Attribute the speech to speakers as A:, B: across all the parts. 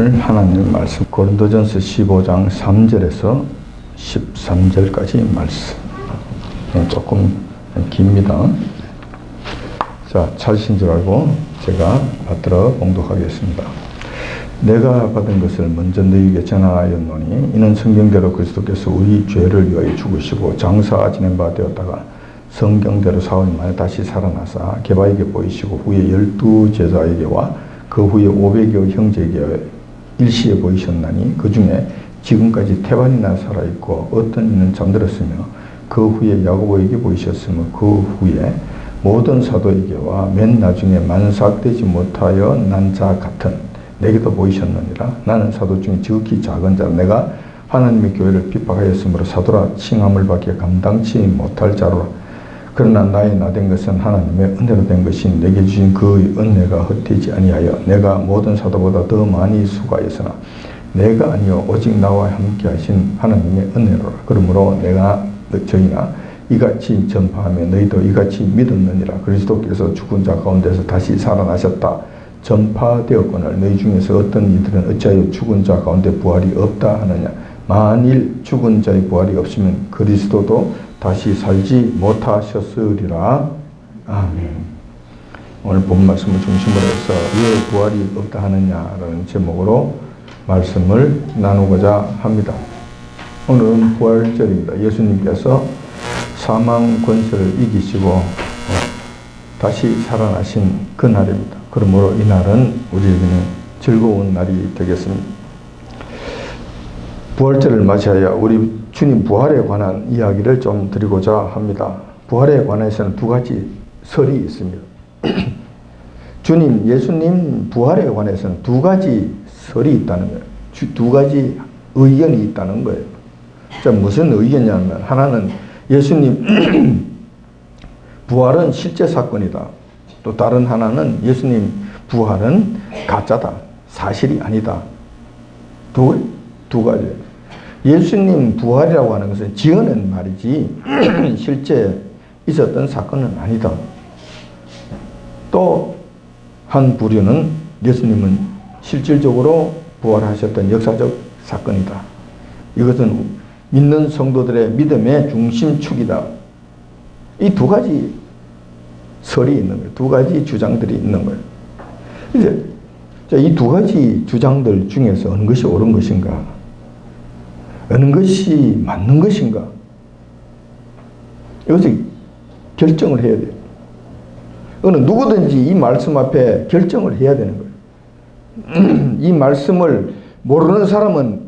A: 오늘 하나님의 말씀 고린도전서 15장 3절에서 13절까지 말씀. 조금 깁니다. 자, 찾으신 줄 알고 제가 받들어 봉독하겠습니다. 내가 받은 것을 먼저 너희에게 전하였노니 이는 성경대로 그리스도께서 우리 죄를 위하여 죽으시고 장사 지낸 바 되었다가 성경대로 사흘 만에 다시 살아나사 게바에게 보이시고 후에 12 제자에게와 그 후에 500여 형제에게 일시에 보이셨나니 그 중에 지금까지 태반이나 살아있고 어떤 이는 잠들었으며 그 후에 야고보에게 보이셨으며 그 후에 모든 사도에게와 맨 나중에 만삭되지 못하여 난 자 같은 내게도 보이셨느니라. 나는 사도 중에 지극히 작은 자라. 내가 하나님의 교회를 핍박하였으므로 사도라 칭함을 받기에 감당치 못할 자로라. 그러나 나의 나된 것은 하나님의 은혜로 된 것이 내게 주신 그 은혜가 헛되지 아니하여 내가 모든 사도보다 더 많이 수고하였으나 내가 아니요 오직 나와 함께 하신 하나님의 은혜로라. 그러므로 내가 저희가 이같이 전파하며 너희도 이같이 믿었느니라. 그리스도께서 죽은 자 가운데서 다시 살아나셨다 전파되었거늘 너희 중에서 어떤 이들은 어찌하여 죽은 자 가운데 부활이 없다 하느냐. 만일 죽은 자의 부활이 없으면 그리스도도 다시 살지 못하셨으리라. 아멘. 오늘 본 말씀을 중심으로 해서 왜 부활이 없다 하느냐라는 제목으로 말씀을 나누고자 합니다. 오늘은 부활절입니다. 예수님께서 사망 권세를 이기시고 다시 살아나신 그 날입니다. 그러므로 이 날은 우리에게는 즐거운 날이 되겠습니다. 부활절을 맞이하여 우리 주님 부활에 관한 이야기를 좀 드리고자 합니다. 부활에 관해서는 두 가지 설이 있습니다. 예수님 부활에 관해서는 두 가지 설이 있다는 거예요. 두 가지 의견이 있다는 거예요. 자, 무슨 의견이냐면 하나는 예수님 부활은 실제 사건이다. 또 다른 하나는 예수님 부활은 가짜다. 사실이 아니다. 두 가지. 예수님 부활이라고 하는 것은 지어낸 말이지 실제 있었던 사건은 아니다. 또 한 부류는 예수님은 실질적으로 부활하셨던 역사적 사건이다. 이것은 믿는 성도들의 믿음의 중심축이다. 이 두 가지 설이 있는 거예요. 두 가지 주장들이 있는 거예요. 이제 이 두 가지 주장들 중에서 어느 것이 옳은 것인가? 어느 것이 맞는 것인가? 이것을 결정을 해야 돼요. 어느 누구든지 이 말씀 앞에 결정을 해야 되는 거예요. 이 말씀을 모르는 사람은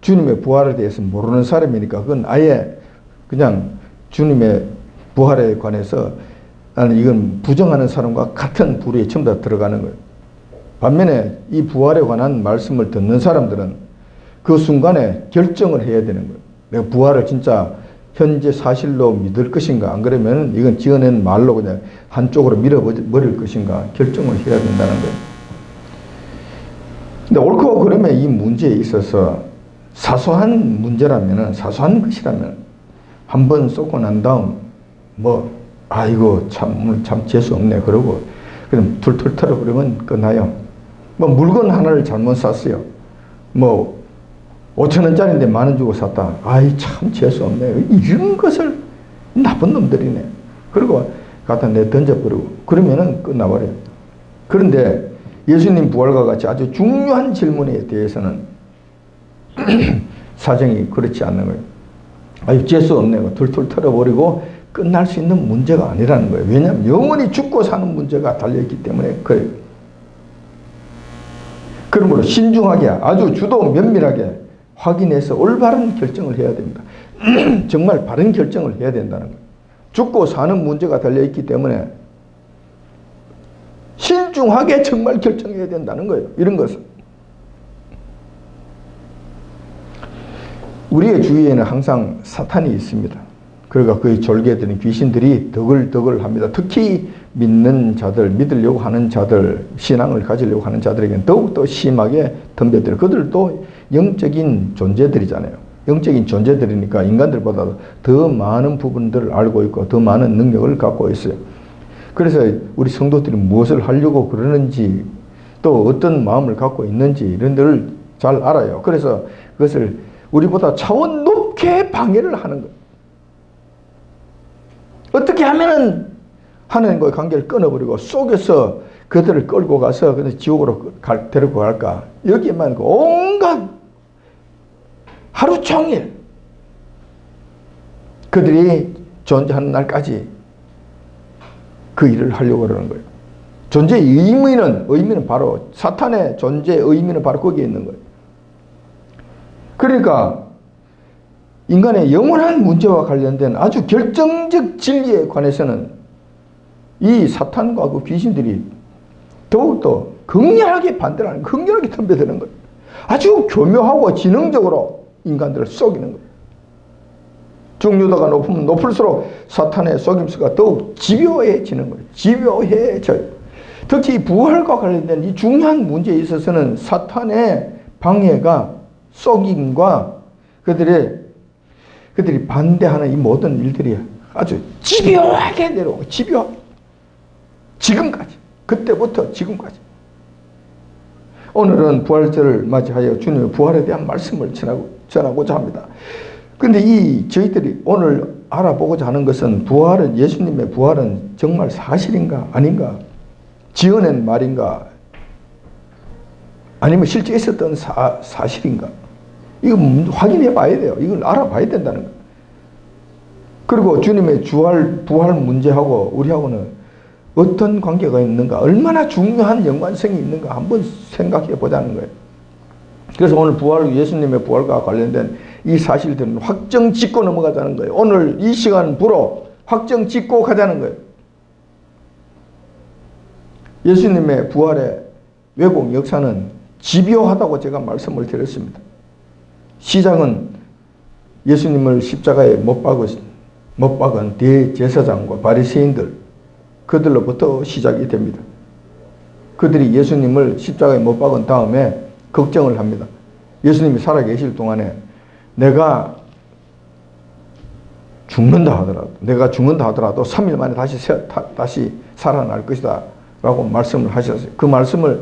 A: 주님의 부활에 대해서 모르는 사람이니까 그건 아예 그냥 주님의 부활에 관해서 나는 이건 부정하는 사람과 같은 부류에 전부 다 들어가는 거예요. 반면에 이 부활에 관한 말씀을 듣는 사람들은 그 순간에 결정을 해야 되는 거예요. 내가 부활을 진짜 현재 사실로 믿을 것인가, 안 그러면 이건 지어낸 말로 그냥 한쪽으로 밀어버릴 것인가 결정을 해야 된다는 거예요. 근데 옳고 그러면 이 문제에 있어서 사소한 문제라면, 사소한 것이라면 한 번 쏟고 난 다음 아이고 참 재수 없네 그러고 그럼 툴툴 털어버리면 끝나요. 물건 하나를 잘못 샀어요. 5,000원짜리인데 10,000원 주고 샀다. 아이 참 재수 없네. 이런 것을 나쁜 놈들이네. 그리고 갖다 내 던져버리고 그러면은 끝나버려요. 그런데 예수님 부활과 같이 아주 중요한 질문에 대해서는 사정이 그렇지 않는 거예요. 아유 재수 없네. 툴툴 털어버리고 끝날 수 있는 문제가 아니라는 거예요. 왜냐하면 영원히 죽고 사는 문제가 달려있기 때문에 그래요. 그러므로 신중하게 아주 주도 면밀하게 확인해서 올바른 결정을 해야 됩니다. 정말 바른 결정을 해야 된다는 거예요. 죽고 사는 문제가 달려있기 때문에 신중하게 정말 결정해야 된다는 거예요. 이런 것은. 우리의 주위에는 항상 사탄이 있습니다. 그러니까 그의 졸개들인 귀신들이 덕을 합니다. 특히 믿는 자들, 믿으려고 하는 자들, 신앙을 가지려고 하는 자들에게는 더욱더 심하게 덤벼들어요. 그들도 영적인 존재들이잖아요. 영적인 존재들이니까 인간들보다 더 많은 부분들을 알고 있고 더 많은 능력을 갖고 있어요. 그래서 우리 성도들이 무엇을 하려고 그러는지 또 어떤 마음을 갖고 있는지 이런 데를 잘 알아요. 그래서 그것을 우리보다 차원 높게 방해를 하는 거예요. 어떻게 하면은 하나님과의 관계를 끊어버리고 속에서 그들을 끌고 가서 지옥으로 데리고 갈까? 여기에만 온갖 하루 종일 그들이 존재하는 날까지 그 일을 하려고 그러는 거예요. 존재의 의미는 바로 사탄의 존재의 의미는 바로 거기에 있는 거예요. 그러니까 인간의 영원한 문제와 관련된 아주 결정적 진리에 관해서는 이 사탄과 그 귀신들이 더욱더 극렬하게 반대를 하는, 극렬하게 덤벼드는 거예요. 아주 교묘하고 지능적으로 인간들을 속이는 거예요. 중류도가 높으면 높을수록 사탄의 속임수가 더욱 집요해지는 거예요. 집요해져요. 특히 부활과 관련된 이 중요한 문제에 있어서는 사탄의 방해가 속임과 그들이 반대하는 이 모든 일들이 아주 집요하게 내려오고 지금까지, 그때부터 지금까지. 오늘은 부활절을 맞이하여 주님의 부활에 대한 말씀을 전하고자 합니다. 근데 저희들이 오늘 알아보고자 하는 것은 예수님의 부활은 정말 사실인가 아닌가? 지어낸 말인가? 아니면 실제 있었던 사실인가? 이거 확인해 봐야 돼요. 이걸 알아봐야 된다는 거예요. 그리고 주님의 부활 문제하고 우리하고는 어떤 관계가 있는가, 얼마나 중요한 연관성이 있는가 한번 생각해 보자는 거예요. 그래서 오늘 예수님의 부활과 관련된 이 사실들은 확정 짓고 넘어가자는 거예요. 오늘 이 시간부로 확정 짓고 가자는 거예요. 예수님의 부활의 왜곡 역사는 집요하다고 제가 말씀을 드렸습니다. 시작은 예수님을 십자가에 못 박은 대제사장과 바리새인들, 그들로부터 시작이 됩니다. 그들이 예수님을 십자가에 못 박은 다음에 걱정을 합니다. 예수님이 살아계실 동안에 내가 죽는다 하더라도 3일 만에 다시 살아날 것이다 라고 말씀을 하셨어요. 그 말씀을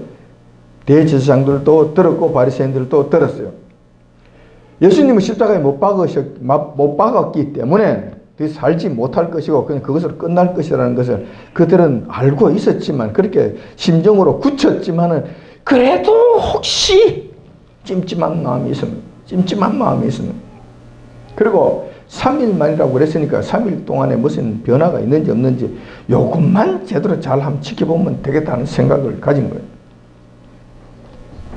A: 대제사장들도 들었고 바리새인들도 들었어요. 예수님은 십자가에 못 박았기 때문에 살지 못할 것이고 그냥 그것으로 끝날 것이라는 것을 그들은 알고 있었지만, 그렇게 심정으로 굳혔지만은 그래도 혹시 찜찜한 마음이 있으면 그리고 3일 만이라고 그랬으니까 3일 동안에 무슨 변화가 있는지 없는지 요것만 제대로 잘 한번 지켜보면 되겠다는 생각을 가진 거예요.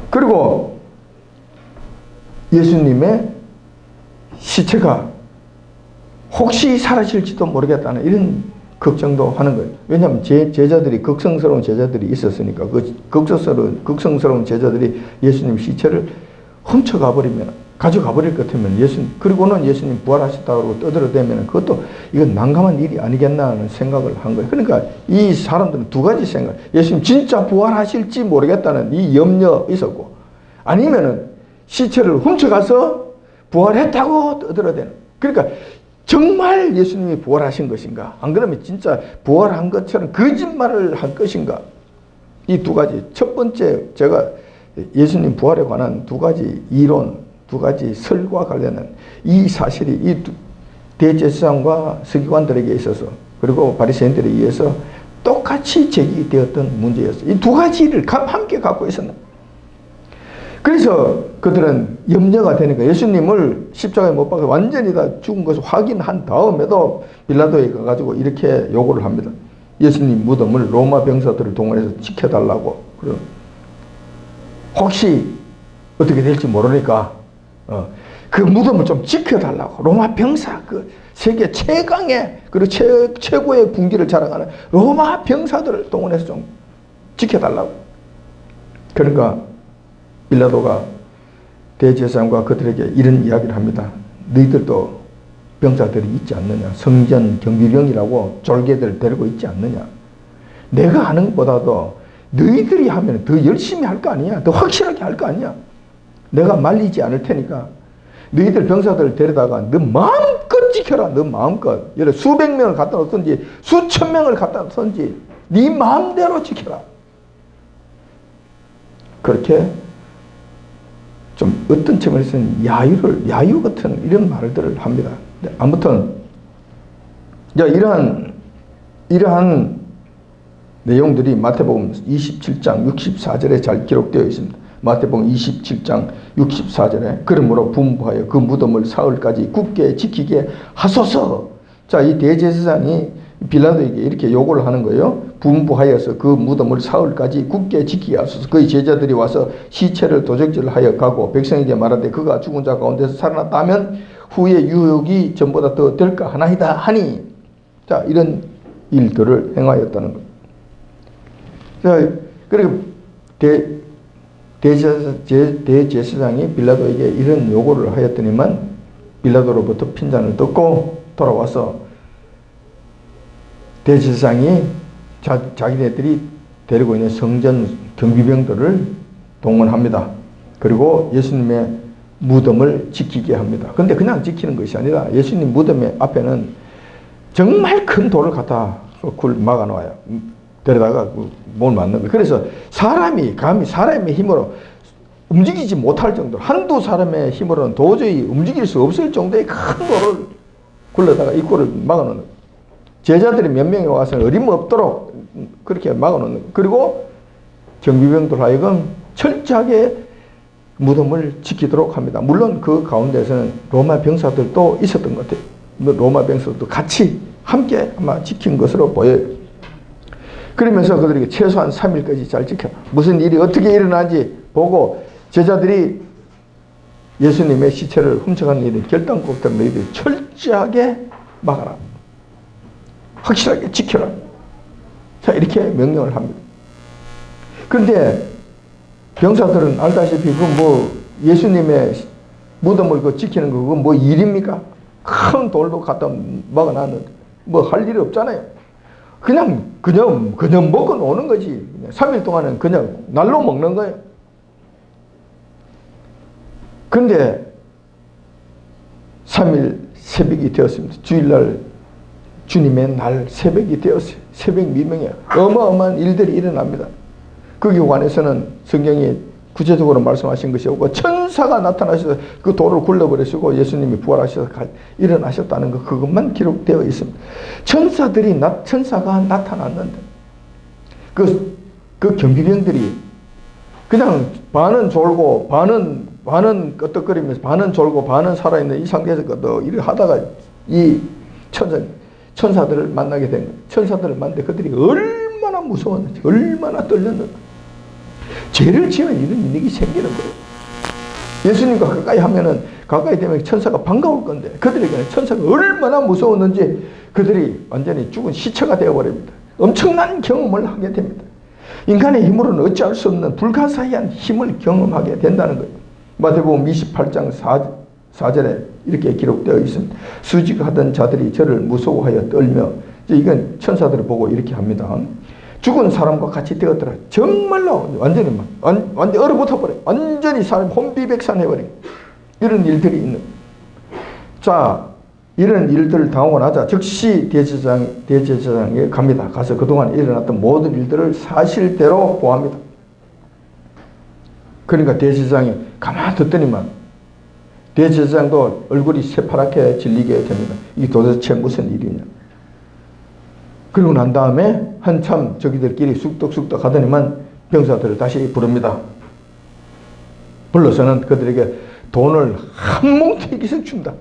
A: 그리고 예수님의 시체가 혹시 사라질지도 모르겠다는 이런 걱정도 하는 거예요. 왜냐하면 제자들이 극성스러운 제자들이 있었으니까 그 극성스러운 제자들이 예수님 시체를 훔쳐가 버리면, 가져가 버릴 것 같으면 그리고는 예수님 부활하셨다고 떠들어대면 그것도 이건 난감한 일이 아니겠나 하는 생각을 한 거예요. 그러니까 이 사람들은 두 가지 생각, 예수님 진짜 부활하실지 모르겠다는 이 염려 있었고, 아니면은 시체를 훔쳐가서 부활했다고 떠들어대는. 그러니까 정말 예수님이 부활하신 것인가? 안 그러면 진짜 부활한 것처럼 거짓말을 한 것인가? 이 두 가지. 첫 번째, 제가 예수님 부활에 관한 두 가지 이론, 두 가지 설과 관련된 이 사실이 이 대제사장과 서기관들에게 있어서, 그리고 바리새인들에 의해서 똑같이 제기되었던 문제였어요. 이 두 가지를 함께 갖고 있었나? 그래서 그들은 염려가 되니까 예수님을 십자가에 못 박아 완전히 다 죽은 것을 확인한 다음에도 빌라도에 가가지고 이렇게 요구를 합니다. 예수님 무덤을 로마 병사들을 동원해서 지켜달라고. 그럼 혹시 어떻게 될지 모르니까 그 무덤을 좀 지켜달라고. 로마 병사, 그 세계 최강의 그리고 최고의 군기를 자랑하는 로마 병사들을 동원해서 좀 지켜달라고. 그러니까 빌라도가 대제사장과 그들에게 이런 이야기를 합니다. 너희들도 병사들이 있지 않느냐? 성전 경비병이라고 졸개들 데리고 있지 않느냐? 내가 하는 것보다도 너희들이 하면 더 열심히 할 거 아니냐? 더 확실하게 할 거 아니냐? 내가 말리지 않을 테니까 너희들 병사들을 데려다가 너 마음껏 지켜라. 너 마음껏. 예를 들어 수백 명을 갖다 놓든지 수천 명을 갖다 놓든지 네 마음대로 지켜라. 그렇게 좀 어떤 측면에서는 야유 같은 이런 말들을 합니다. 아무튼 이러한 내용들이 마태복음 27장 64절에 잘 기록되어 있습니다. 마태복음 27장 64절에 그러므로 분부하여 그 무덤을 사흘까지 굳게 지키게 하소서. 자, 이 대제사장이 빌라도에게 이렇게 요구를 하는 거예요. 분부하여서 그 무덤을 사흘까지 굳게 지키게 하소서. 그의 제자들이 와서 시체를 도적질하여 가고 백성에게 말하되 그가 죽은 자 가운데서 살아났다 하면 후에 유혹이 전보다 더 될까 하나이다 하니. 자, 이런 일들을 행하였다는 것. 자, 그리고 대제사장이 빌라도에게 이런 요구를 하였더니만 빌라도로부터 핀잔을 듣고 돌아와서 대제사장이 자기네들이 데리고 있는 성전 경비병들을 동원합니다. 그리고 예수님의 무덤을 지키게 합니다. 근데 그냥 지키는 것이 아니라 예수님 무덤의 앞에는 정말 큰 돌을 갖다 막아놓아요. 데려다가 뭘 맞는 거예요. 그래서 감히 사람의 힘으로 움직이지 못할 정도로, 한두 사람의 힘으로는 도저히 움직일 수 없을 정도의 큰 돌을 굴러다가 입구를 막아놓는 거예요. 제자들이 몇 명이 와서 어림없도록 그렇게 막아놓는 거예요. 그리고 경비병들 하여금 철저하게 무덤을 지키도록 합니다. 물론 그 가운데서는 로마 병사들도 있었던 것 같아요. 로마 병사들도 같이 함께 아마 지킨 것으로 보여요. 그러면서 그들에게 최소한 3일까지 잘 지켜라. 무슨 일이 어떻게 일어나는지 보고 제자들이 예수님의 시체를 훔쳐가는 일이 결단코부터 너희들이 철저하게 막아라. 확실하게 지켜라. 자, 이렇게 명령을 합니다. 그런데 병사들은 알다시피 예수님의 무덤을 지키는 거 그건 뭐 일입니까? 큰 돌도 갖다 막아놨는데 할 일이 없잖아요. 그냥 먹고 노는 거지. 3일 동안은 그냥 날로 먹는 거예요. 그런데 3일 새벽이 되었습니다. 주일날 주님의 날 새벽이 되었어요. 새벽 미명에 어마어마한 일들이 일어납니다. 거기에 관해서는 성경이 구체적으로 말씀하신 것이 없고 천사가 나타나셔서 그 돌을 굴러버리시고 예수님이 부활하셔서 일어나셨다는 것, 그것만 기록되어 있습니다. 천사가 나타났는데 그 경비병들이 그냥 반은 졸고 반은 끄떡거리면서 반은 졸고 반은 살아있는 이 상태에서 이렇게 하다가 이 천사들을 만나게 된 거예요. 천사들을 만났는데 그들이 얼마나 무서웠는지, 얼마나 떨렸는지. 죄를 지으면 이런 일이 생기는 거예요. 예수님과 가까이 되면 천사가 반가울 건데 그들에게는 천사가 얼마나 무서웠는지 그들이 완전히 죽은 시체가 되어버립니다. 엄청난 경험을 하게 됩니다. 인간의 힘으로는 어찌할 수 없는 불가사의한 힘을 경험하게 된다는 거예요. 마태복음 28장 4절에 이렇게 기록되어 있습니다. 수직하던 자들이 저를 무서워하여 떨며, 이건 천사들을 보고 이렇게 합니다. 죽은 사람과 같이 되었더라. 정말로 완전히 얼어붙어 버려. 완전히 사람 혼비백산해버려. 이런 일들이 있는. 자, 이런 일들을 당하고 나자 즉시 대제사장에 갑니다. 가서 그동안 일어났던 모든 일들을 사실대로 보합니다. 그러니까 대제사장이 가만히 듣더니만 대제사장도 얼굴이 새파랗게 질리게 됩니다. 이게 도대체 무슨 일이냐. 그리고 난 다음에 한참 저기들끼리 쑥덕쑥덕 하더니만 병사들을 다시 부릅니다. 불러서는 그들에게 돈을 한 뭉티기씩 줍니다.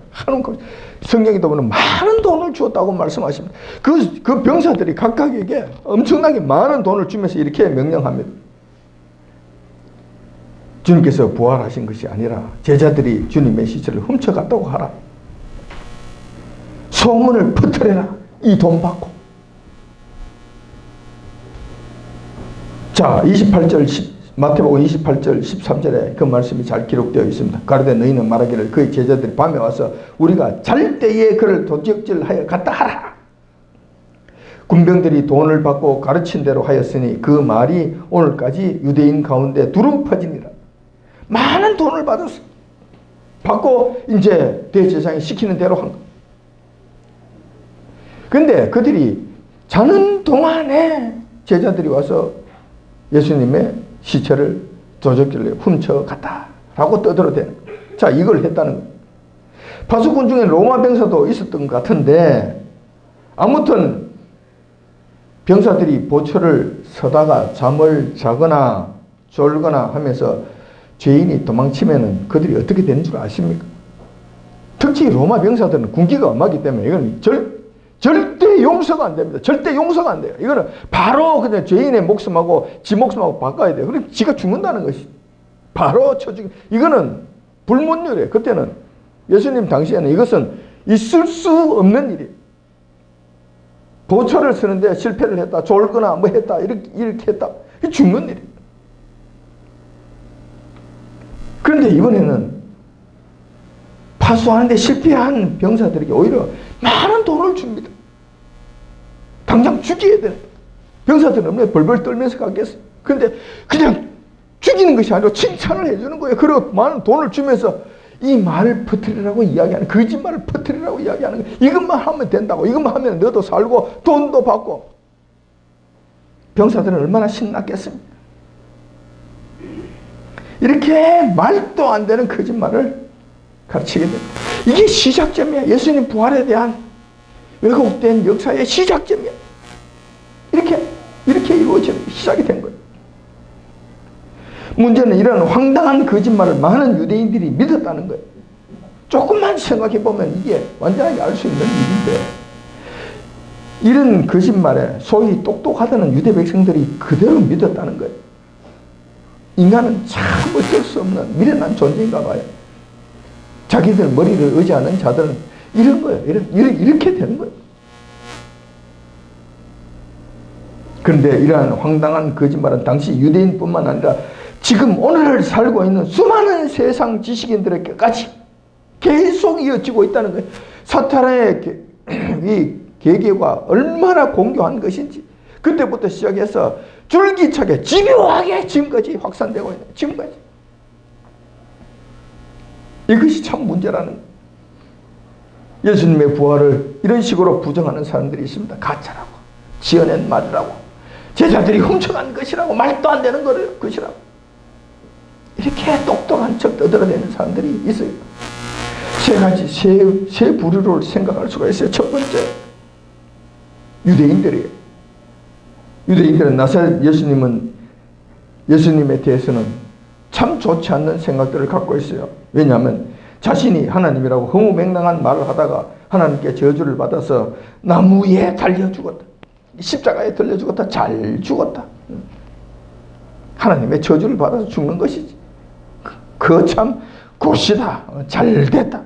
A: 성경에도 보면 많은 돈을 주었다고 말씀하십니다. 그 병사들이 각각에게 엄청나게 많은 돈을 주면서 이렇게 명령합니다. 주님께서 부활하신 것이 아니라 제자들이 주님의 시체를 훔쳐갔다고 하라. 소문을 퍼뜨려라. 이 돈 받고. 자, 마태복음 28절 13절에 그 말씀이 잘 기록되어 있습니다. 가로되 너희는 말하기를 그의 제자들이 밤에 와서 우리가 잘 때에 그를 도적질하여 갔다 하라. 군병들이 돈을 받고 가르친 대로 하였으니 그 말이 오늘까지 유대인 가운데 두루 퍼지니라. 많은 돈을 받았어. 받고 이제 대제사장이 시키는 대로 한 거. 근데 그들이 자는 동안에 제자들이 와서 예수님의 시체를 도적질을 훔쳐갔다 라고 떠들어대는 거예요. 자, 이걸 했다는 거예요. 파수꾼 중에 로마 병사도 있었던 것 같은데 아무튼 병사들이 보초를 서다가 잠을 자거나 졸거나 하면서 죄인이 도망치면은 그들이 어떻게 되는 줄 아십니까? 특히 로마 병사들은 군기가 엄하기 때문에 이건 절대 용서가 안 됩니다. 절대 용서가 안 돼요. 이거는 바로 그냥 죄인의 목숨하고 지 목숨하고 바꿔야 돼요. 그럼 지가 죽는다는 것이 바로 쳐죽이. 이거는 불문율이에요. 그때는 예수님 당시에는 이것은 있을 수 없는 일이에요. 보초를 쓰는데 실패를 했다, 졸거나 뭐 했다, 이렇게 했다. 이게 죽는 일이에요. 그런데 이번에는 파수하는데 실패한 병사들에게 오히려 많은 돈을 줍니다. 당장 죽여야 되는 병사들은 얼마나 벌벌 떨면서 가겠어요. 그런데 그냥 죽이는 것이 아니라 칭찬을 해주는 거예요. 그리고 많은 돈을 주면서 이 말을 퍼뜨리라고 이야기하는, 거짓말을 퍼뜨리라고 이야기하는 거예요. 이것만 하면 된다고. 이것만 하면 너도 살고 돈도 받고. 병사들은 얼마나 신났겠습니까? 이렇게 말도 안 되는 거짓말을 가르치게 됩니다. 이게 시작점이야. 예수님 부활에 대한 왜곡된 역사의 시작점이야. 이렇게 이루어져 시작이 된 거예요. 문제는 이런 황당한 거짓말을 많은 유대인들이 믿었다는 거예요. 조금만 생각해 보면 이게 완전하게 알 수 있는 일인데, 이런 거짓말에 소위 똑똑하다는 유대 백성들이 그대로 믿었다는 거예요. 인간은 참 어쩔 수 없는 미련한 존재인가 봐요. 자기들 머리를 의지하는 자들은 이런 거예요. 이렇게 되는 거예요. 그런데 이러한 황당한 거짓말은 당시 유대인뿐만 아니라 지금 오늘을 살고 있는 수많은 세상 지식인들에게까지 계속 이어지고 있다는 거예요. 사탄의 이 계계가 얼마나 공교한 것인지 그때부터 시작해서 줄기차게 집요하게 지금까지 확산되고 있는, 지금까지. 이것이 참 문제라는 거예요. 예수님의 부활을 이런 식으로 부정하는 사람들이 있습니다. 가짜라고, 지어낸 말이라고, 제자들이 훔쳐간 것이라고, 말도 안 되는 것이라고. 이렇게 똑똑한 척 떠들어대는 사람들이 있어요. 세 부류를 생각할 수가 있어요. 첫 번째, 유대인들이에요. 유대인들은 나사렛 예수님에 대해서는 참 좋지 않는 생각들을 갖고 있어요. 왜냐하면 자신이 하나님이라고 허무맹랑한 말을 하다가 하나님께 저주를 받아서 나무에 달려 죽었다. 십자가에 달려 죽었다. 잘 죽었다. 하나님의 저주를 받아서 죽는 것이지. 그거 참 굿이다. 잘 됐다.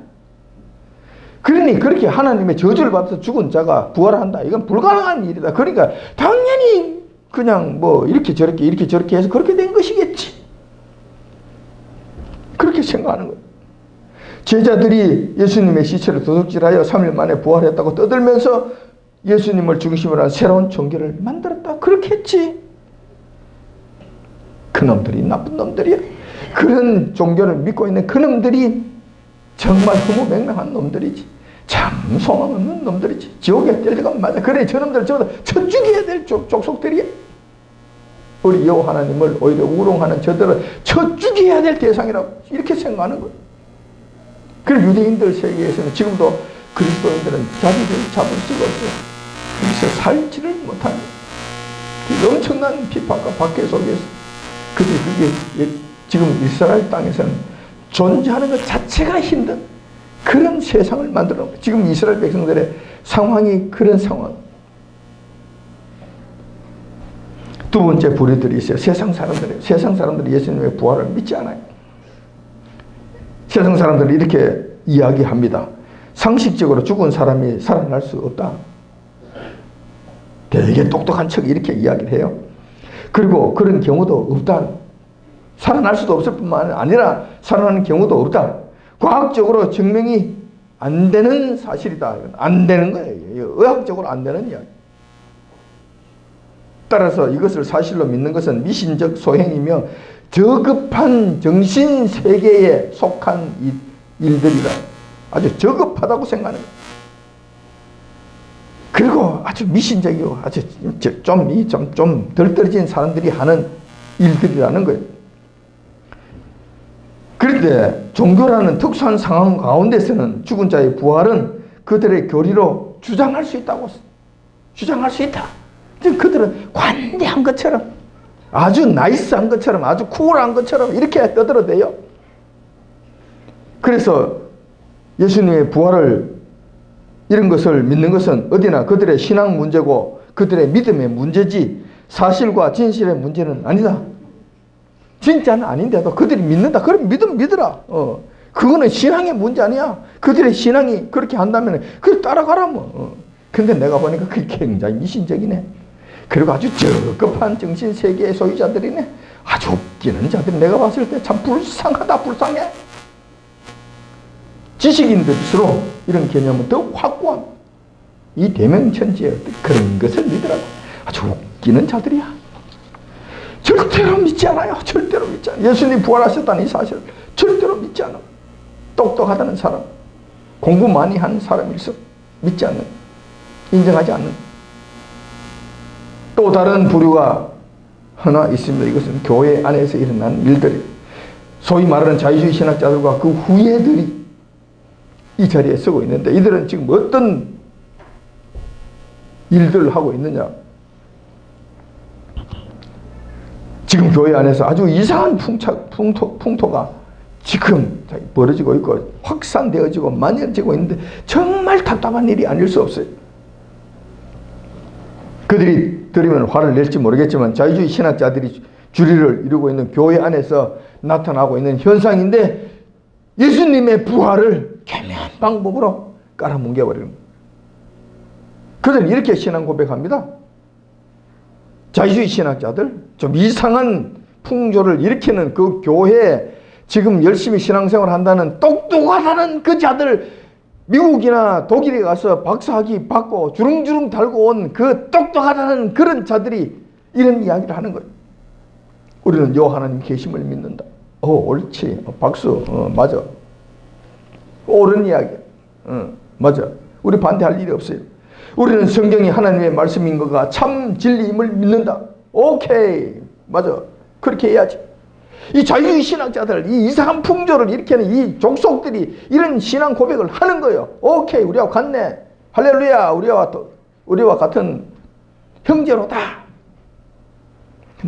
A: 그러니 그렇게 하나님의 저주를 받아서 죽은 자가 부활한다. 이건 불가능한 일이다. 그러니까 당연히 그냥 뭐 이렇게 저렇게 해서 그렇게 된 것이겠지. 그렇게 생각하는 거예요. 제자들이 예수님의 시체를 도둑질하여 3일 만에 부활했다고 떠들면서 예수님을 중심으로 한 새로운 종교를 만들었다. 그렇게 했지. 그놈들이 나쁜 놈들이야. 그런 종교를 믿고 있는 그놈들이 정말 허무맹랑한 놈들이지. 참 소망 없는 놈들이지. 지옥에 뗄려가면 맞아. 그래, 저놈들 저보다 쳐 죽여야 될 족속들이야. 우리 여호와 하나님을 오히려 우롱하는 저들은 쳐 죽여야 될 대상이라고 이렇게 생각하는 거예요. 그리고 유대인들 세계에서는 지금도 그리스도인들은 자기를 잡을 수가 없어요. 여기서 살지를 못하는 엄청난 비판과 박해 속에서 그게 지금 이스라엘 땅에서는 존재하는 것 자체가 힘든 그런 세상을 만들어 놓은 거예요. 지금 이스라엘 백성들의 상황이 그런 상황. 두 번째 부류들이 있어요. 세상 사람들이에요. 세상 사람들이 예수님의 부활을 믿지 않아요. 세상 사람들이 이렇게 이야기합니다. 상식적으로 죽은 사람이 살아날 수 없다. 되게 똑똑한 척 이렇게 이야기를 해요. 그리고 그런 경우도 없다. 살아날 수도 없을 뿐만 아니라 살아나는 경우도 없다. 과학적으로 증명이 안 되는 사실이다. 안 되는 거예요. 의학적으로 안 되는 이야기. 따라서 이것을 사실로 믿는 것은 미신적 소행이며 저급한 정신세계에 속한 일들이다. 아주 저급하다고 생각하는 거예요. 그리고 아주 미신적이고 아주 좀 덜 떨어진 사람들이 하는 일들이라는 거예요. 그런데 종교라는 특수한 상황 가운데서는 죽은 자의 부활은 그들의 교리로 주장할 수 있다고 주장할 수 있다. 그들은 관대한 것처럼 아주 나이스한 것처럼 아주 쿨한 것처럼 이렇게 떠들어대요. 그래서 예수님의 부활을 이런 것을 믿는 것은 어디나 그들의 신앙 문제고 그들의 믿음의 문제지 사실과 진실의 문제는 아니다. 진짜는 아닌데도 그들이 믿는다. 그럼 믿어라. 그거는 신앙의 문제 아니야. 그들의 신앙이 그렇게 한다면 그걸 따라가라 뭐. 근데 내가 보니까 그게 굉장히 미신적이네. 그리고 아주 저급한 정신세계의 소유자들이네. 아주 웃기는 자들이 내가 봤을 때 참 불쌍하다. 불쌍해. 지식인들일수록 이런 개념은 더 확고한 이 대명천지의 그런 것을 믿으라고. 아주 웃기는 자들이야. 절대로 믿지 않아요. 절대로 믿지 않아요. 예수님 부활하셨다는 이 사실을 절대로 믿지 않아요. 똑똑하다는 사람, 공부 많이 하는 사람일수록 믿지 않는, 인정하지 않는 또 다른 부류가 하나 있습니다. 이것은 교회 안에서 일어난 일들이 소위 말하는 자유주의 신학자들과 그 후예들이 이 자리에 서고 있는데 이들은 지금 어떤 일들을 하고 있느냐. 지금 교회 안에서 아주 이상한 풍토가 지금 벌어지고 있고 확산되어지고 만연되고 있는데 정말 답답한 일이 아닐 수 없어요. 그들이 들으면 화를 낼지 모르겠지만 자유주의 신학자들이 주류를 이루고 있는 교회 안에서 나타나고 있는 현상인데 예수님의 부활을 교묘한 방법으로 깔아뭉개버리는 거예요. 그들은 이렇게 신앙 고백합니다. 자유주의 신학자들, 좀 이상한 풍조를 일으키는 그 교회에 지금 열심히 신앙생활을 한다는 똑똑하다는 그 자들, 미국이나 독일에 가서 박사학위 받고 주릉주릉 달고 온 그 똑똑하다는 그런 자들이 이런 이야기를 하는 거예요. 우리는 요 하나님 계심을 믿는다. 옳지. 박수. 맞아. 옳은 이야기. 맞아. 우리 반대할 일이 없어요. 우리는 성경이 하나님의 말씀인 것과 참 진리임을 믿는다. 오케이. 맞아. 그렇게 해야지. 이 자유주의 신학자들, 이 이상한 풍조를 일으키는 이 족속들이 이런 신앙 고백을 하는 거예요. 오케이. 우리와 같네. 할렐루야. 우리와 같은 형제로다.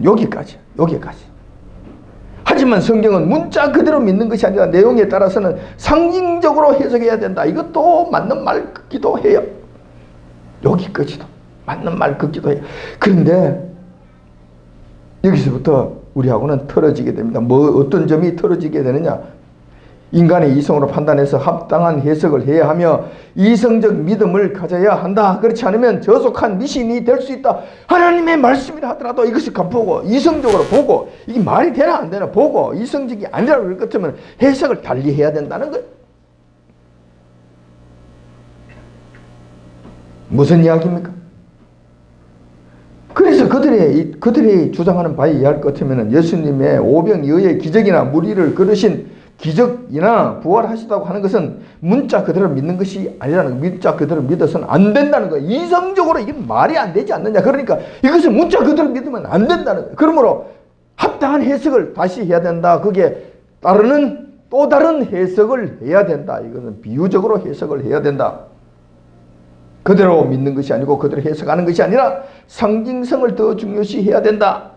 A: 여기까지. 하지만 성경은 문자 그대로 믿는 것이 아니라 내용에 따라서는 상징적으로 해석해야 된다. 이것도 맞는 말 같기도 해요. 여기까지도 맞는 말 같기도 해요. 그런데 여기서부터 우리하고는 틀어지게 됩니다. 어떤 점이 틀어지게 되느냐? 인간의 이성으로 판단해서 합당한 해석을 해야 하며 이성적 믿음을 가져야 한다. 그렇지 않으면 저속한 미신이 될 수 있다. 하나님의 말씀이라 하더라도 이것을 보고 이성적으로 보고 이게 말이 되나 안 되나 보고 이성적이 아니라고 그럴 것 같으면 해석을 달리 해야 된다는 거예요. 무슨 이야기입니까? 그래서 그들이 주장하는 바에 의할 것 같으면 예수님의 오병이어의 기적이나 무리를 걸으신 기적이나 부활하시다고 하는 것은 문자 그대로 믿는 것이 아니라는 거예요. 문자 그대로 믿어서는 안 된다는 거예요. 이성적으로 이게 말이 안 되지 않느냐. 그러니까 이것을 문자 그대로 믿으면 안 된다는 거예요. 그러므로 합당한 해석을 다시 해야 된다. 그게 따르는 또 다른 해석을 해야 된다. 이것은 비유적으로 해석을 해야 된다. 그대로 믿는 것이 아니고 그대로 해석하는 것이 아니라 상징성을 더 중요시 해야 된다.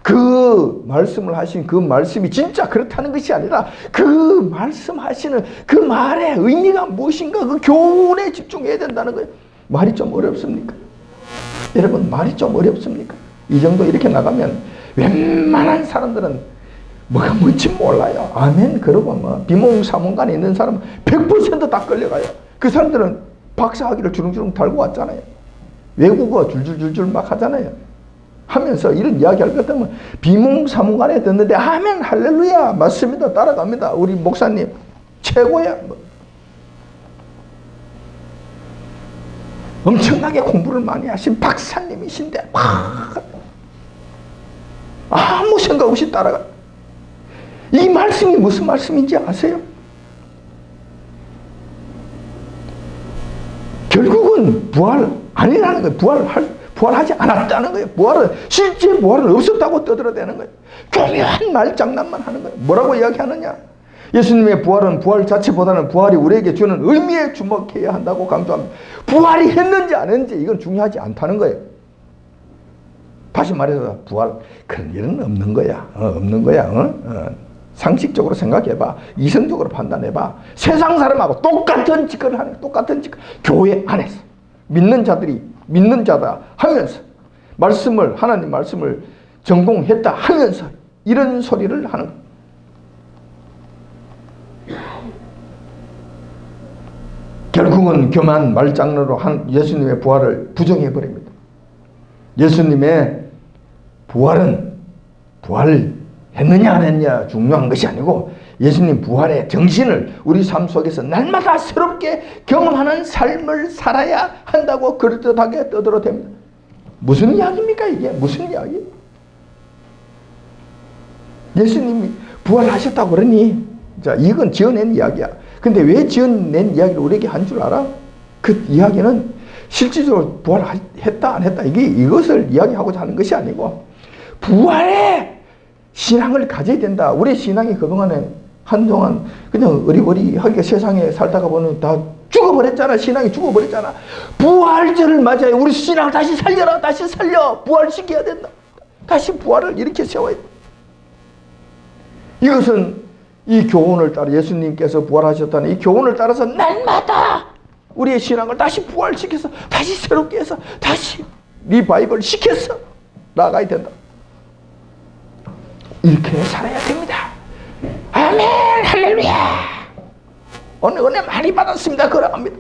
A: 그 말씀을 하신 그 말씀이 진짜 그렇다는 것이 아니라 그 말씀하시는 그 말의 의미가 무엇인가 그 교훈에 집중해야 된다는 거예요. 말이 좀 어렵습니까? 여러분 말이 좀 어렵습니까? 이 정도 이렇게 나가면 웬만한 사람들은 뭐가 뭔지 몰라요. 아멘. 그러고 뭐 비몽사몽간에 있는 사람은 100% 다 끌려가요. 그 사람들은 박사학위를 주렁주렁 달고 왔잖아요. 외국어 줄줄줄줄 막 하잖아요. 하면서 이런 이야기 할 것 같으면 비몽사몽간에 듣는데 아멘 할렐루야 맞습니다. 따라갑니다. 우리 목사님 최고야. 엄청나게 공부를 많이 하신 박사님이신데 아무 생각 없이 따라가. 이 말씀이 무슨 말씀인지 아세요? 결국은 부활 아니라는 거예요. 부활하지 않았다는 거예요. 실제 부활은 없었다고 떠들어대는 거예요. 교묘한 말장난만 하는 거예요. 뭐라고 이야기하느냐? 예수님의 부활은 부활 자체보다는 부활이 우리에게 주는 의미에 주목해야 한다고 강조합니다. 부활이 했는지 안 했는지 이건 중요하지 않다는 거예요. 다시 말해서 부활 그런 일은 없는 거야. 없는 거야. 상식적으로 생각해봐. 이성적으로 판단해봐. 세상 사람하고 똑같은 짓을 하는 거야. 똑같은 짓. 교회 안에서 믿는 자들이 믿는 자다 하면서 말씀을 하나님 말씀을 전공했다 하면서 이런 소리를 하는 거야. 결국은 교만 말장난으로 한 예수님의 부활을 부정해버립니다. 예수님의 부활은 부활했느냐 안 했느냐 중요한 것이 아니고 예수님 부활의 정신을 우리 삶 속에서 날마다 새롭게 경험하는 삶을 살아야 한다고 그럴듯하게 떠들어댑니다. 무슨 이야기입니까 이게? 무슨 이야기? 예수님이 부활하셨다고 그러니 자 이건 지어낸 이야기야. 근데 왜 지어낸 이야기를 우리에게 한 줄 알아? 그 이야기는 실질적으로 부활했다 안 했다 이것을 이야기하고자 하는 것이 아니고 부활의 신앙을 가져야 된다. 우리 신앙이 그동안에 한동안 그냥 어리버리하게 세상에 살다가 보면 다 죽어버렸잖아. 신앙이 죽어버렸잖아. 부활절을 맞아야 우리 신앙을 다시 살려라. 다시 살려. 부활시켜야 된다. 다시 부활을 이렇게 세워야 돼. 이것은 이 교훈을 따라 예수님께서 부활하셨다는 이 교훈을 따라서 날마다 우리의 신앙을 다시 부활시켜서 다시 새롭게 해서 다시 리바이벌 시켜서 나가야 된다. 이렇게 살아야 됩니다. 아멘 할렐루야. 오늘 은혜 많이 받았습니다. 그러합니다.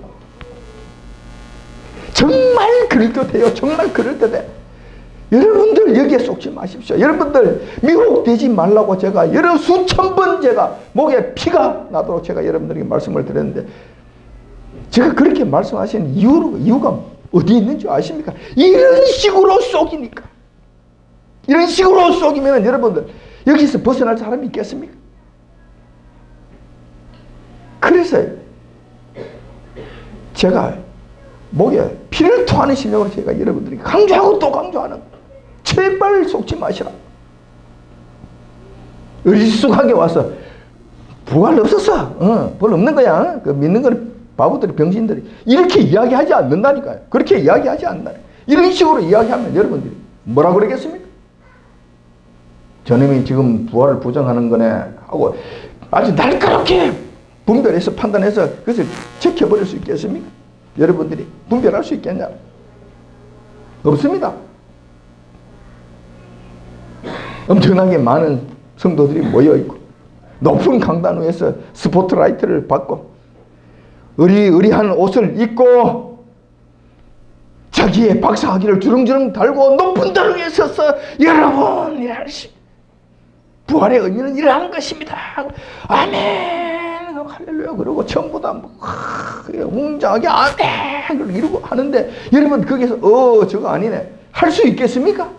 A: 정말 그럴듯해요. 정말 그럴듯해. 여러분들 여기에 속지 마십시오. 여러분들 미혹되지 말라고 제가 여러 수천 번 제가 목에 피가 나도록 제가 여러분들에게 말씀을 드렸는데 제가 그렇게 말씀하시는 이유가 어디 있는 줄 아십니까? 이런 식으로 속이니까. 이런 식으로 속이면 여러분들 여기서 벗어날 사람이 있겠습니까? 그래서 제가 목에 피를 토하는 심령으로 제가 여러분들에게 강조하고 또 강조하는 제발 속지 마시라. 어리숙하게 와서 부활 없었어. 부활 없는 거야. 그 믿는 거는 바보들이 병신들이 이렇게 이야기하지 않는다니까요. 그렇게 이야기하지 않는다니까요. 이런 식으로 이야기하면 여러분들이 뭐라 그러겠습니까? 저놈이 지금 부활을 부정하는 거네 하고 아주 날카롭게 분별해서 판단해서 그것을 지켜버릴 수 있겠습니까? 여러분들이 분별할 수 있겠냐? 없습니다. 엄청나게 많은 성도들이 모여있고 높은 강단 위에서 스포트라이트를 받고 의리의리한 옷을 입고 자기의 박사학위를 주렁주렁 달고 높은 들 위에 서서 여러분 일하시 부활의 의미는 이러한 것입니다. 아멘 할렐루야 그러고 전부 다 웅장하게 아멘 이러고 하는데 여러분 거기서 저거 아니네 할 수 있겠습니까?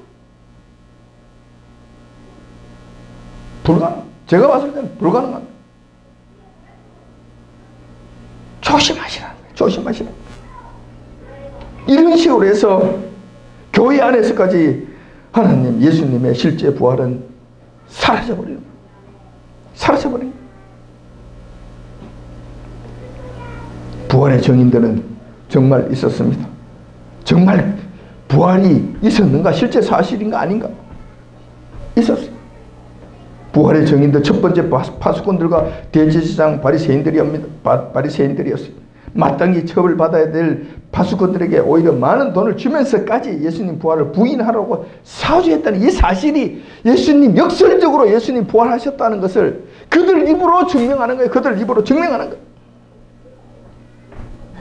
A: 불가능. 제가 봤을 때는 불가능합니다. 조심하시라는 거예요. 조심하시라는 거예요. 이런 식으로 해서 교회 안에서까지 하나님 예수님의 실제 부활은 사라져버리는 거예요. 사라져버리는 거예요. 부활의 증인들은 정말 있었습니다. 정말 부활이 있었는가? 실제 사실인가 아닌가? 있었어요. 부활의 증인들 첫 번째 파수꾼들과 대제사장 바리새인들이었어요. 마땅히 처벌받아야 될 파수꾼들에게 오히려 많은 돈을 주면서까지 예수님 부활을 부인하라고 사주했다는 이 사실이 예수님 역설적으로 예수님 부활하셨다는 것을 그들 입으로 증명하는 거예요. 그들 입으로 증명하는 거예요.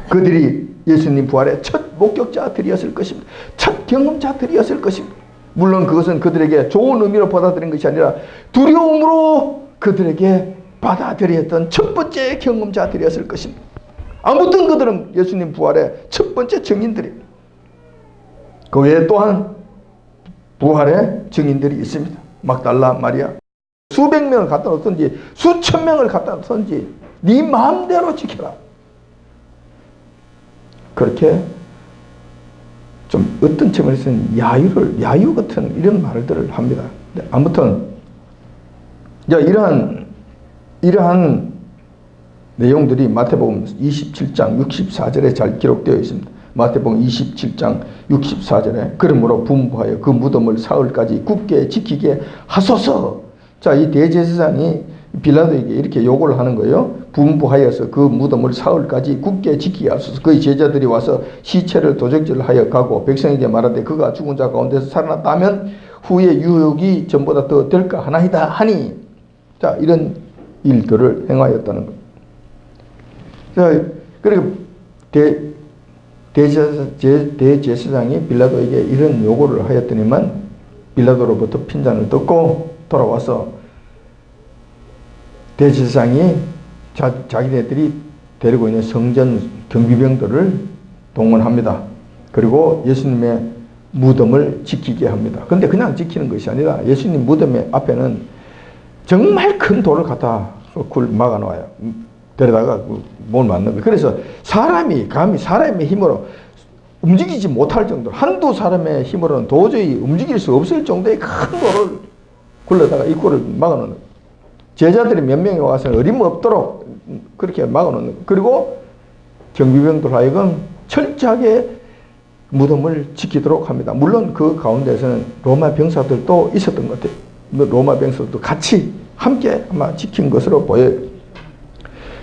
A: 그들이 예수님 부활의 첫 목격자들이었을 것입니다. 첫 경험자들이었을 것입니다. 물론 그것은 그들에게 좋은 의미로 받아들인 것이 아니라 두려움으로 그들에게 받아들였던 첫 번째 경험자들이었을 것입니다. 아무튼 그들은 예수님 부활의 첫 번째 증인들이 그 외에 또한 부활의 증인들이 있습니다. 막달라 마리아 수백 명을 갖다 놓든지 수천 명을 갖다 놓든지 네 마음대로 지켜라. 그렇게 좀 어떤 측면에서는 야유 같은 이런 말들을 합니다. 아무튼 이러한 이러한 내용들이 마태복음 27장 64절에 잘 기록되어 있습니다. 마태복음 27장 64절에 그러므로 분부하여 그 무덤을 사흘까지 굳게 지키게 하소서. 자, 이 대제사장이 빌라도에게 이렇게 요구를 하는 거예요. 분부하여서 그 무덤을 사흘까지 굳게 지키게 하소서. 그의 제자들이 와서 시체를 도적질하여 가고 백성에게 말하되 그가 죽은 자 가운데서 살아났다 하면 후에 유혹이 전보다 더 될까 하나이다 하니. 자, 이런 일들을 행하였다는 것. 자, 그리고 대제사장이 빌라도에게 이런 요구를 하였더니만 빌라도로부터 핀잔을 듣고 돌아와서 대제사장이 자기네들이 데리고 있는 성전 경비병들을 동원합니다. 그리고 예수님의 무덤을 지키게 합니다. 그런데 그냥 지키는 것이 아니라 예수님 무덤의 앞에는 정말 큰 돌을 갖다 막아놓아요. 데려다가 뭘 맞는 거예요. 그래서 사람이 감히 사람의 힘으로 움직이지 못할 정도, 한두 사람의 힘으로는 도저히 움직일 수 없을 정도의 큰 돌을 굴러다가 입구를 막아놓는 거예요. 제자들이 몇 명이 와서 어림없도록 그렇게 막아놓는 거예요. 그리고 경비병들 하여금 철저하게 무덤을 지키도록 합니다. 물론 그 가운데서는 로마 병사들도 있었던 것 같아요. 로마 병사들도 같이 함께 아마 지킨 것으로 보여요.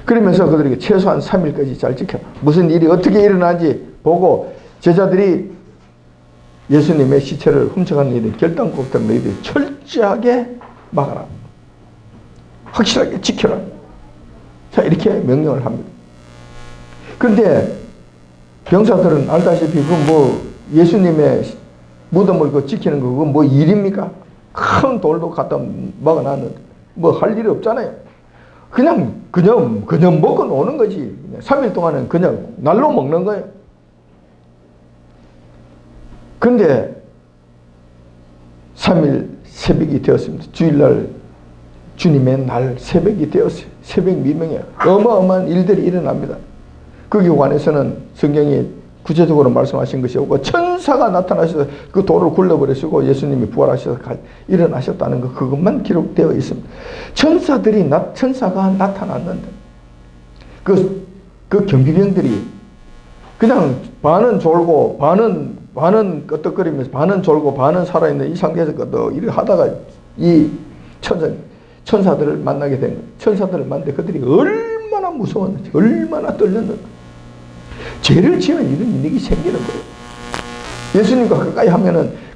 A: 그러면서 그들에게 최소한 3일까지 잘 지켜라. 무슨 일이 어떻게 일어나는지 보고 제자들이 예수님의 시체를 훔쳐간 일이 결단코를 너희들이 철저하게 막아라. 확실하게 지켜라. 자, 이렇게 명령을 합니다. 그런데 병사들은 알다시피 예수님의 무덤을 지키는 거 그건 뭐 일입니까? 큰 돌도 갖다 막아놨는데 할 일이 없잖아요. 그냥 먹고 노는 거지. 3일 동안은 그냥 날로 먹는 거예요. 근데 3일 새벽이 되었습니다. 주일날 주님의 날 새벽이 되었어요. 새벽 미명이에요. 어마어마한 일들이 일어납니다. 거기 관해서는 성경이 구체적으로 말씀하신 것이 없고 천사가 나타나셔서 그 돌을 굴러버리시고 예수님이 부활하셔서 일어나셨다는 것 그것만 기록되어 있습니다. 천사가 나타났는데 그 경비병들이 그냥 반은 졸고 반은 끄떡거리면서 반은 졸고 반은 살아있는 이 상태에서 이렇게 하다가 이 천사들을 만나게 된 거예요. 천사들을 만났는데 그들이 얼마나 무서웠는지 얼마나 떨렸는지 죄를 지은 이런 일이 생기는 거예요. 예수님과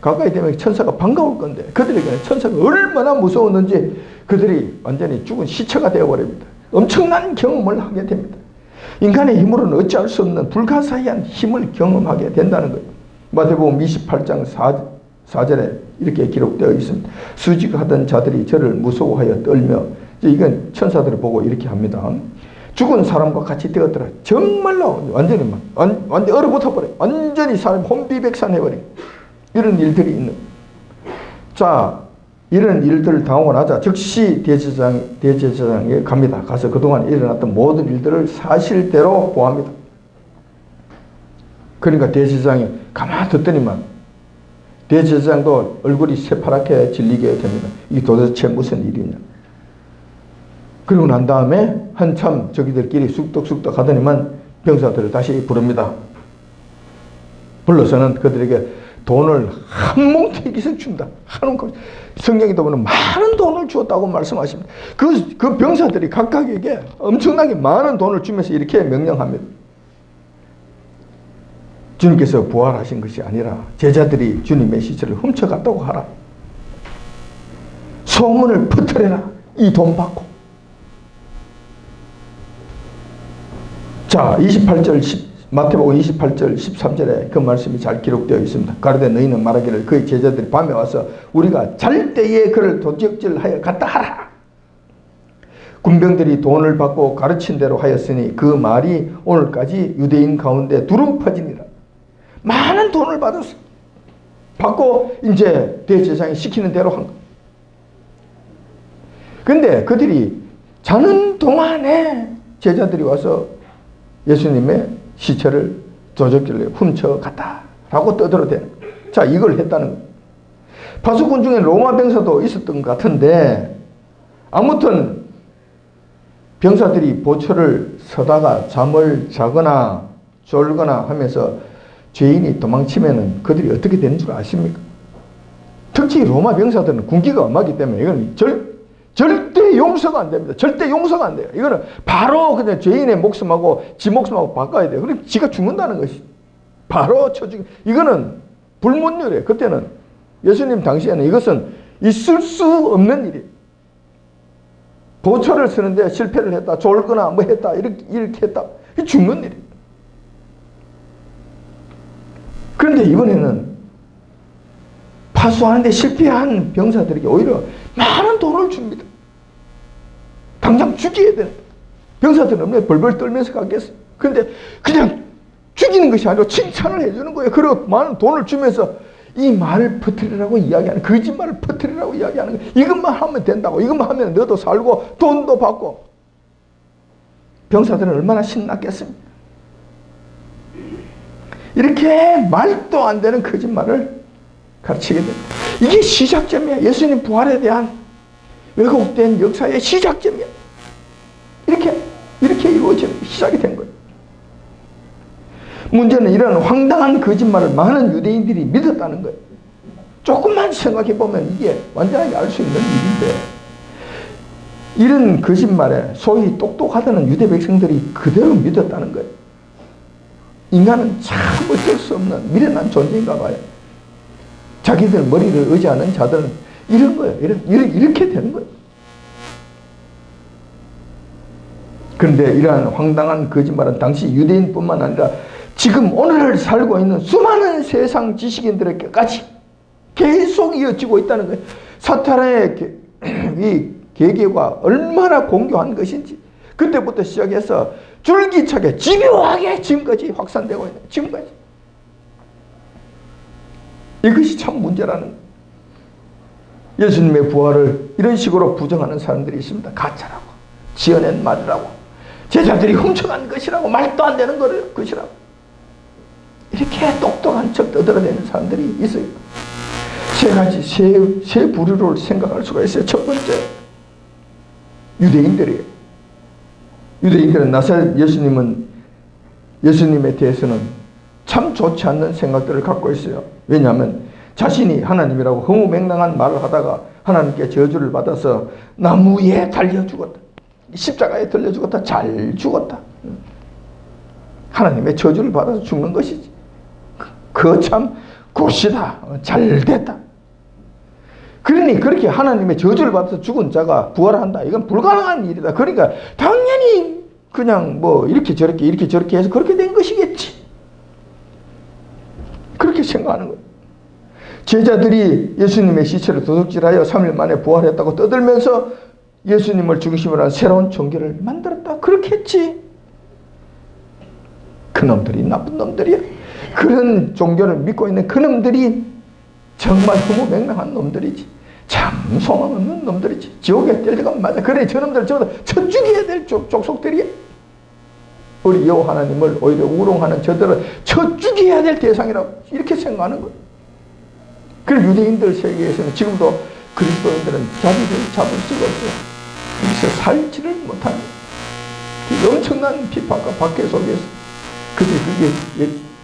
A: 가까이 되면 천사가 반가울 건데 그들에게는 천사가 얼마나 무서웠는지 그들이 완전히 죽은 시체가 되어버립니다. 엄청난 경험을 하게 됩니다. 인간의 힘으로는 어찌할 수 없는 불가사의한 힘을 경험하게 된다는 거예요. 마태복음 28장 4절에 이렇게 기록되어 있습니다. 수직하던 자들이 저를 무서워하여 떨며, 이건 천사들을 보고 이렇게 합니다. 죽은 사람과 같이 되었더라. 정말로 완전히 얼어붙어 버려. 완전히 사람 혼비백산해 버려. 이런 일들이 있는. 자, 이런 일들을 당하고 나자 즉시 대제사장에 갑니다. 가서 그동안 일어났던 모든 일들을 사실대로 보합니다. 그러니까 대제사장이 가만히 듣더니만 대제사장도 얼굴이 새파랗게 질리게 됩니다. 이게 도대체 무슨 일이냐. 그리고 난 다음에 한참 저기들끼리 쑥덕쑥덕 하더니만 병사들을 다시 부릅니다. 불러서는 그들에게 돈을 한 뭉텅이씩 줍니다. 성경에도 보면 많은 돈을 주었다고 말씀하십니다. 그 병사들이 각각에게 엄청나게 많은 돈을 주면서 이렇게 명령합니다. 주님께서 부활하신 것이 아니라 제자들이 주님의 시체를 훔쳐갔다고 하라. 소문을 퍼뜨려라. 이 돈 받고. 자, 마태복음 28절 13절에 그 말씀이 잘 기록되어 있습니다. 가로되 너희는 말하기를 그의 제자들이 밤에 와서 우리가 잘 때에 그를 도적질하여 갔다 하라. 군병들이 돈을 받고 가르친 대로 하였으니 그 말이 오늘까지 유대인 가운데 두루 퍼지니라. 많은 돈을 받았어. 받고 이제 대제사장이 시키는 대로 한 거. 근데 그들이 자는 동안에 제자들이 와서 예수님의 시체를 도적질로 훔쳐갔다라고 떠들어대는. 자, 이걸 했다는 거예요. 파수꾼 중에 로마 병사도 있었던 것 같은데 아무튼 병사들이 보초를 서다가 잠을 자거나 졸거나 하면서 죄인이 도망치면은 그들이 어떻게 되는 줄 아십니까? 특히 로마 병사들은 군기가 엄하기 때문에 이건 절대 용서가 안 됩니다. 절대 용서가 안 돼요. 이거는 바로 그냥 죄인의 목숨하고 지 목숨하고 바꿔야 돼요. 그럼 지가 죽는다는 것이 바로 쳐죽이. 이거는 불문율이에요. 그때는 예수님 당시에는 이것은 있을 수 없는 일이에요. 보초를 쓰는데 실패를 했다, 졸거나 뭐 했다, 이렇게 했다. 이게 죽는 일이에요. 그런데 이번에는 파수하는데 실패한 병사들에게 오히려 많은 돈을 줍니다. 당장 죽여야 되는 병사들은 얼마나 벌벌 떨면서 가겠어요. 그런데 그냥 죽이는 것이 아니라 칭찬을 해주는 거예요. 그리고 많은 돈을 주면서 이 말을 퍼뜨리라고 이야기하는, 거짓말을 퍼뜨리라고 이야기하는 거예요. 이것만 하면 된다고. 이것만 하면 너도 살고 돈도 받고. 병사들은 얼마나 신났겠습니까? 이렇게 말도 안 되는 거짓말을 가르치게 됩니다. 이게 시작점이야. 예수님 부활에 대한 왜곡된 역사의 시작점이야. 이렇게 이루어지는 시작이 된 거예요. 문제는 이런 황당한 거짓말을 많은 유대인들이 믿었다는 거예요. 조금만 생각해 보면 이게 완전하게 알 수 있는 일인데, 이런 거짓말에 소위 똑똑하다는 유대 백성들이 그대로 믿었다는 거예요. 인간은 참 어쩔 수 없는 미련한 존재인가 봐요. 자기들 머리를 의지하는 자들은 이런 거예요. 이렇게 되는 거예요. 그런데 이러한 황당한 거짓말은 당시 유대인뿐만 아니라 지금 오늘을 살고 있는 수많은 세상 지식인들에게까지 계속 이어지고 있다는 거예요. 사탄의 이 계계가 얼마나 공교한 것인지 그때부터 시작해서 줄기차게 집요하게 지금까지 확산되고 있는, 지금까지. 이것이 참 문제라는 거예요. 예수님의 부활을 이런 식으로 부정하는 사람들이 있습니다. 가짜라고, 지어낸 말이라고, 제자들이 훔쳐간 것이라고, 말도 안 되는 것이라고. 이렇게 똑똑한 척 떠들어대는 사람들이 있어요. 세 가지, 세 부류를 생각할 수가 있어요. 첫 번째, 유대인들이에요. 유대인들은 나사렛 예수님에 대해서는 참 좋지 않는 생각들을 갖고 있어요. 왜냐하면 자신이 하나님이라고 허무맹랑한 말을 하다가 하나님께 저주를 받아서 나무에 달려 죽었다. 십자가에 달려 죽었다. 잘 죽었다. 하나님의 저주를 받아서 죽는 것이지. 그거 참 굿이다. 잘 됐다. 그러니 그렇게 하나님의 저주를 받아서 죽은 자가 부활한다. 이건 불가능한 일이다. 그러니까 당연히 그냥 뭐 이렇게 저렇게 해서 그렇게 된 것이겠지. 그렇게 생각하는 거예요. 제자들이 예수님의 시체를 도둑질하여 3일 만에 부활했다고 떠들면서 예수님을 중심으로 한 새로운 종교를 만들었다. 그렇게 했지. 그놈들이 나쁜 놈들이야. 그런 종교를 믿고 있는 그놈들이 정말 허무맹랑한 놈들이지. 참 소망 없는 놈들이지. 지옥에 뜰려가면 맞아. 그래 저놈들 저보다 쳐 죽여야 될 족속들이야. 우리 여호와 하나님을 오히려 우롱하는 저들은 쳐 죽여야 될 대상이라고 이렇게 생각하는 거예요. 그래서 유대인들 세계에서는 지금도 그리스도인들은 자기를 잡을 수가 없어요. 여기서 살지를 못하는 그 엄청난 비판과 박해 속에서 그게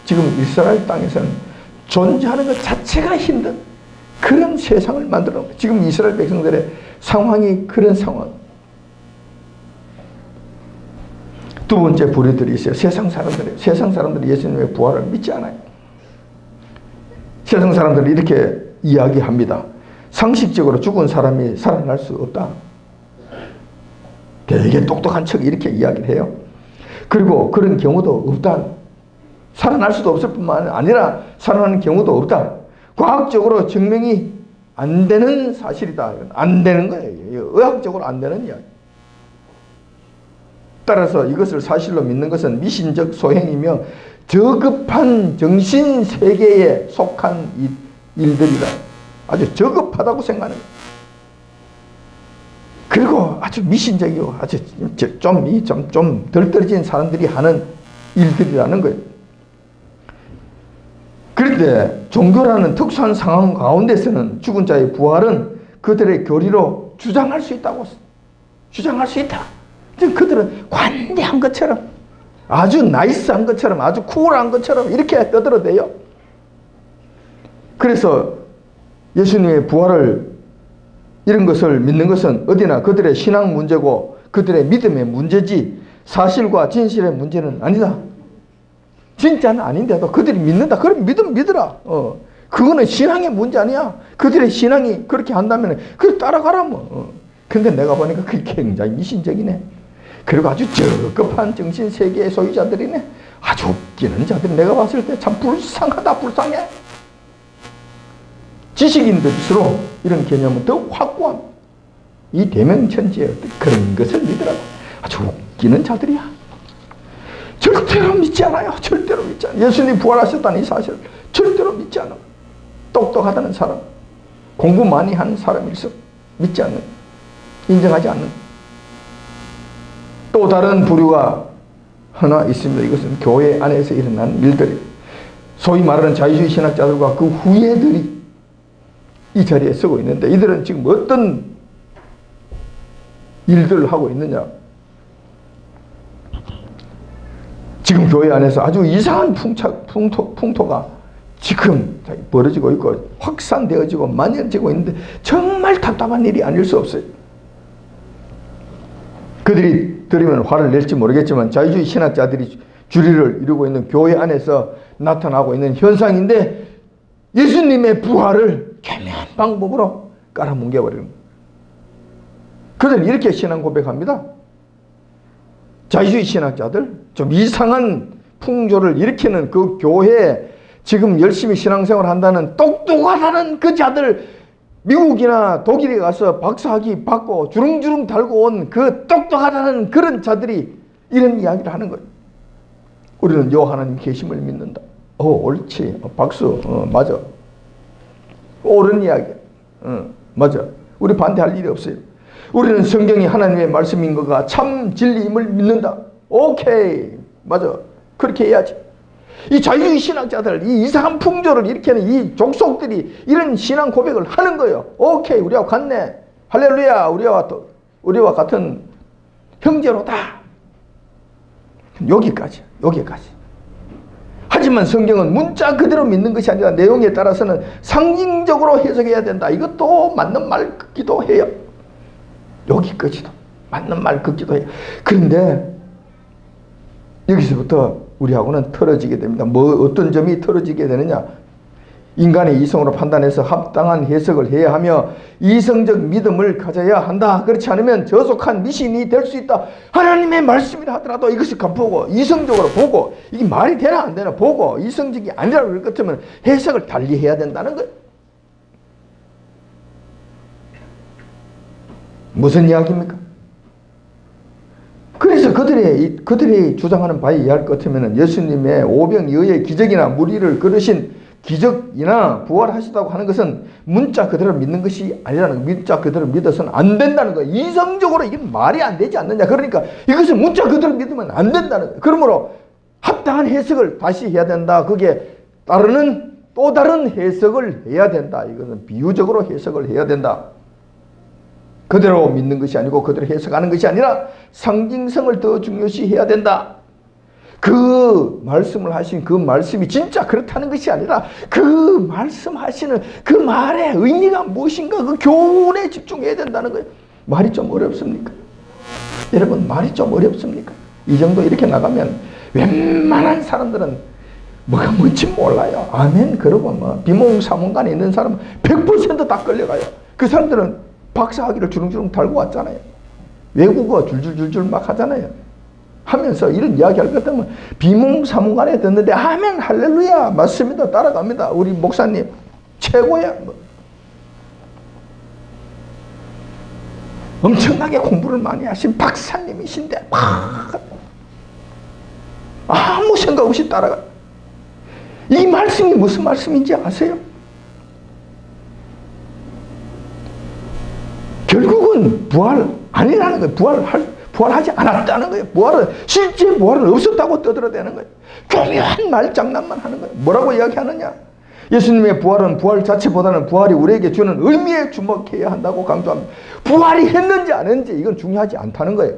A: 지금 이스라엘 땅에서는 존재하는 것 자체가 힘든 그런 세상을 만들어 놓은 거예요. 지금 이스라엘 백성들의 상황이 그런 상황. 두 번째 부류들이 있어요. 세상 사람들이에요. 세상 사람들이 예수님의 부활을 믿지 않아요. 세상 사람들이 이렇게 이야기합니다. 상식적으로 죽은 사람이 살아날 수 없다. 되게 똑똑한 척 이렇게 이야기를 해요. 그리고 그런 경우도 없다. 살아날 수도 없을 뿐만 아니라 살아나는 경우도 없다. 과학적으로 증명이 안 되는 사실이다. 안 되는 거예요. 의학적으로 안 되는 이야기. 따라서 이것을 사실로 믿는 것은 미신적 소행이며 저급한 정신세계에 속한 일들이다. 아주 저급하다고 생각하는 거예요. 그리고 아주 미신적이고 아주 좀 덜 떨어진 사람들이 하는 일들이라는 거예요. 그런데 종교라는 특수한 상황 가운데서는 죽은 자의 부활은 그들의 교리로 주장할 수 있다. 그들은 관대한 것처럼, 아주 나이스한 것처럼, 아주 쿨한 것처럼 이렇게 떠들어대요. 그래서 예수님의 부활을, 이런 것을 믿는 것은 어디나 그들의 신앙 문제고 그들의 믿음의 문제지 사실과 진실의 문제는 아니다. 진짜는 아닌데도 그들이 믿는다. 그럼 믿어라. 그거는 신앙의 문제 아니야. 그들의 신앙이 그렇게 한다면 그걸 따라가라 뭐. 근데 내가 보니까 그게 굉장히 미신적이네. 그리고 아주 저급한 정신세계의 소유자들이네. 아주 웃기는 자들이 내가 봤을 때 참 불쌍하다. 불쌍해. 지식인들일수록 이런 개념은 더 확고한 이 대명천지의 그런 것을 믿으라고. 아주 웃기는 자들이야. 절대로 믿지 않아요. 절대로 믿지 않아요. 예수님이 부활하셨다는 이 사실을 절대로 믿지 않아요. 똑똑하다는 사람, 공부 많이 하는 사람일수록 믿지 않는, 인정하지 않는 또 다른 부류가 하나 있습니다. 이것은 교회 안에서 일어난 일들이, 소위 말하는 자유주의 신학자들과 그 후예들이 이 자리에 서고 있는데, 이들은 지금 어떤 일들을 하고 있느냐. 지금 교회 안에서 아주 이상한 풍토가 지금 벌어지고 있고 확산되어지고 만연되고 있는데 정말 답답한 일이 아닐 수 없어요. 그들이 들으면 화를 낼지 모르겠지만 자유주의 신학자들이 주류를 이루고 있는 교회 안에서 나타나고 있는 현상인데, 예수님의 부활을 교묘한 방법으로 깔아뭉개버리는 거예요. 그들은 이렇게 신앙 고백합니다. 자유주의 신학자들, 좀 이상한 풍조를 일으키는 그 교회에 지금 열심히 신앙생활을 한다는 똑똑하다는 그 자들, 미국이나 독일에 가서 박사학위 받고 주릉주릉 달고 온 그 똑똑하다는 그런 자들이 이런 이야기를 하는 거예요. 우리는 요 하나님 계심을 믿는다. 옳지. 박수. 맞아. 옳은 이야기. 맞아. 우리 반대할 일이 없어요. 우리는 성경이 하나님의 말씀인 것과 참 진리임을 믿는다. 오케이. 맞아. 그렇게 해야지. 이 자유주의 신학자들, 이 이상한 풍조를 일으키는 이 족속들이 이런 신앙 고백을 하는 거예요. 오케이. 우리와 같네. 할렐루야. 우리와 같은 형제로다. 여기까지. 하지만 성경은 문자 그대로 믿는 것이 아니라 내용에 따라서는 상징적으로 해석해야 된다. 이것도 맞는 말 같기도 해요. 여기까지도 맞는 말 같기도 해요. 그런데 여기서부터 우리하고는 틀어지게 됩니다. 어떤 점이 틀어지게 되느냐? 인간의 이성으로 판단해서 합당한 해석을 해야 하며 이성적 믿음을 가져야 한다. 그렇지 않으면 저속한 미신이 될 수 있다. 하나님의 말씀이라 하더라도 이것을 보고 이성적으로 보고 이게 말이 되나 안 되나 보고 이성적이 아니라고 그럴 것 같으면 해석을 달리 해야 된다는 거예요. 무슨 이야기입니까? 그래서 그들이 주장하는 바에 의할 것 같으면 예수님의 오병이어의 기적이나 무리를 걸으신 기적이나 부활하시다고 하는 것은 문자 그대로 믿는 것이 아니라는 거예요. 문자 그대로 믿어서는 안 된다는 거예요. 이성적으로 이게 말이 안 되지 않느냐. 그러니까 이것을 문자 그대로 믿으면 안 된다는 거예요. 그러므로 합당한 해석을 다시 해야 된다. 그게 따르는 또 다른 해석을 해야 된다. 이것은 비유적으로 해석을 해야 된다. 그대로 믿는 것이 아니고 그대로 해석하는 것이 아니라 상징성을 더 중요시 해야 된다. 그 말씀을 하신 그 말씀이 진짜 그렇다는 것이 아니라 그 말씀하시는 그 말의 의미가 무엇인가 그 교훈에 집중해야 된다는 거예요. 말이 좀 어렵습니까? 여러분, 말이 좀 어렵습니까? 이 정도 이렇게 나가면 웬만한 사람들은 뭐가 뭔지 몰라요. 아멘. 그러고 뭐 비몽사몽간에 있는 사람은 100% 다 끌려가요. 그 사람들은 박사학위를 주렁주렁 달고 왔잖아요. 외국어 줄줄줄줄 막 하잖아요. 하면서 이런 이야기 할 것 같으면 비몽사몽간에 듣는데 아멘 할렐루야 맞습니다. 따라갑니다. 우리 목사님 최고야. 뭐. 엄청나게 공부를 많이 하신 박사님이신데 막 아무 생각 없이 따라가. 이 말씀이 무슨 말씀인지 아세요? 결국은 부활 아니라는 거예요. 부활하지 않았다는 거예요. 실제 부활은 없었다고 떠들어대는 거예요. 교묘한 말장난만 하는 거예요. 뭐라고 이야기하느냐? 예수님의 부활은 부활 자체보다는 부활이 우리에게 주는 의미에 주목해야 한다고 강조합니다. 부활이 했는지 안 했는지 이건 중요하지 않다는 거예요.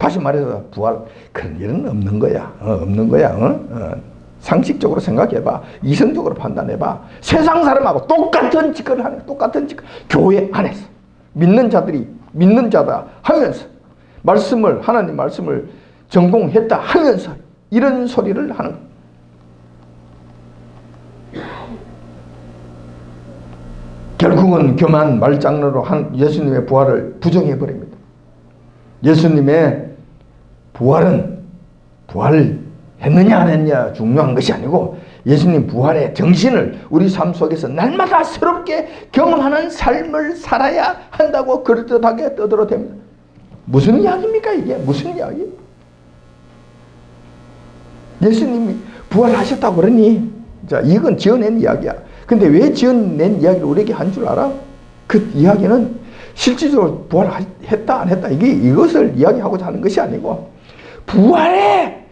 A: 다시 말해서 부활, 그런 일은 없는 거야. 없는 거야. 상식적으로 생각해봐. 이성적으로 판단해봐. 세상 사람하고 똑같은 짓을 하는 거야. 똑같은 짓. 교회 안에서 믿는 자들이 믿는 자다 하면서 하나님 말씀을 전공했다 하면서 이런 소리를 하는 거야. 결국은 교만 말장난으로 예수님의 부활을 부정해버립니다. 예수님의 부활했느냐 안 했느냐 중요한 것이 아니고 예수님 부활의 정신을 우리 삶 속에서 날마다 새롭게 경험하는 삶을 살아야 한다고 그럴듯하게 떠들어댑니다. 무슨 이야기입니까 이게? 무슨 이야기? 예수님이 부활하셨다고 그러니 자, 이건 지어낸 이야기야. 근데 왜 지어낸 이야기를 우리에게 한 줄 알아? 그 이야기는 실질적으로 부활했다 안 했다 이것을 이야기하고자 하는 것이 아니고 부활의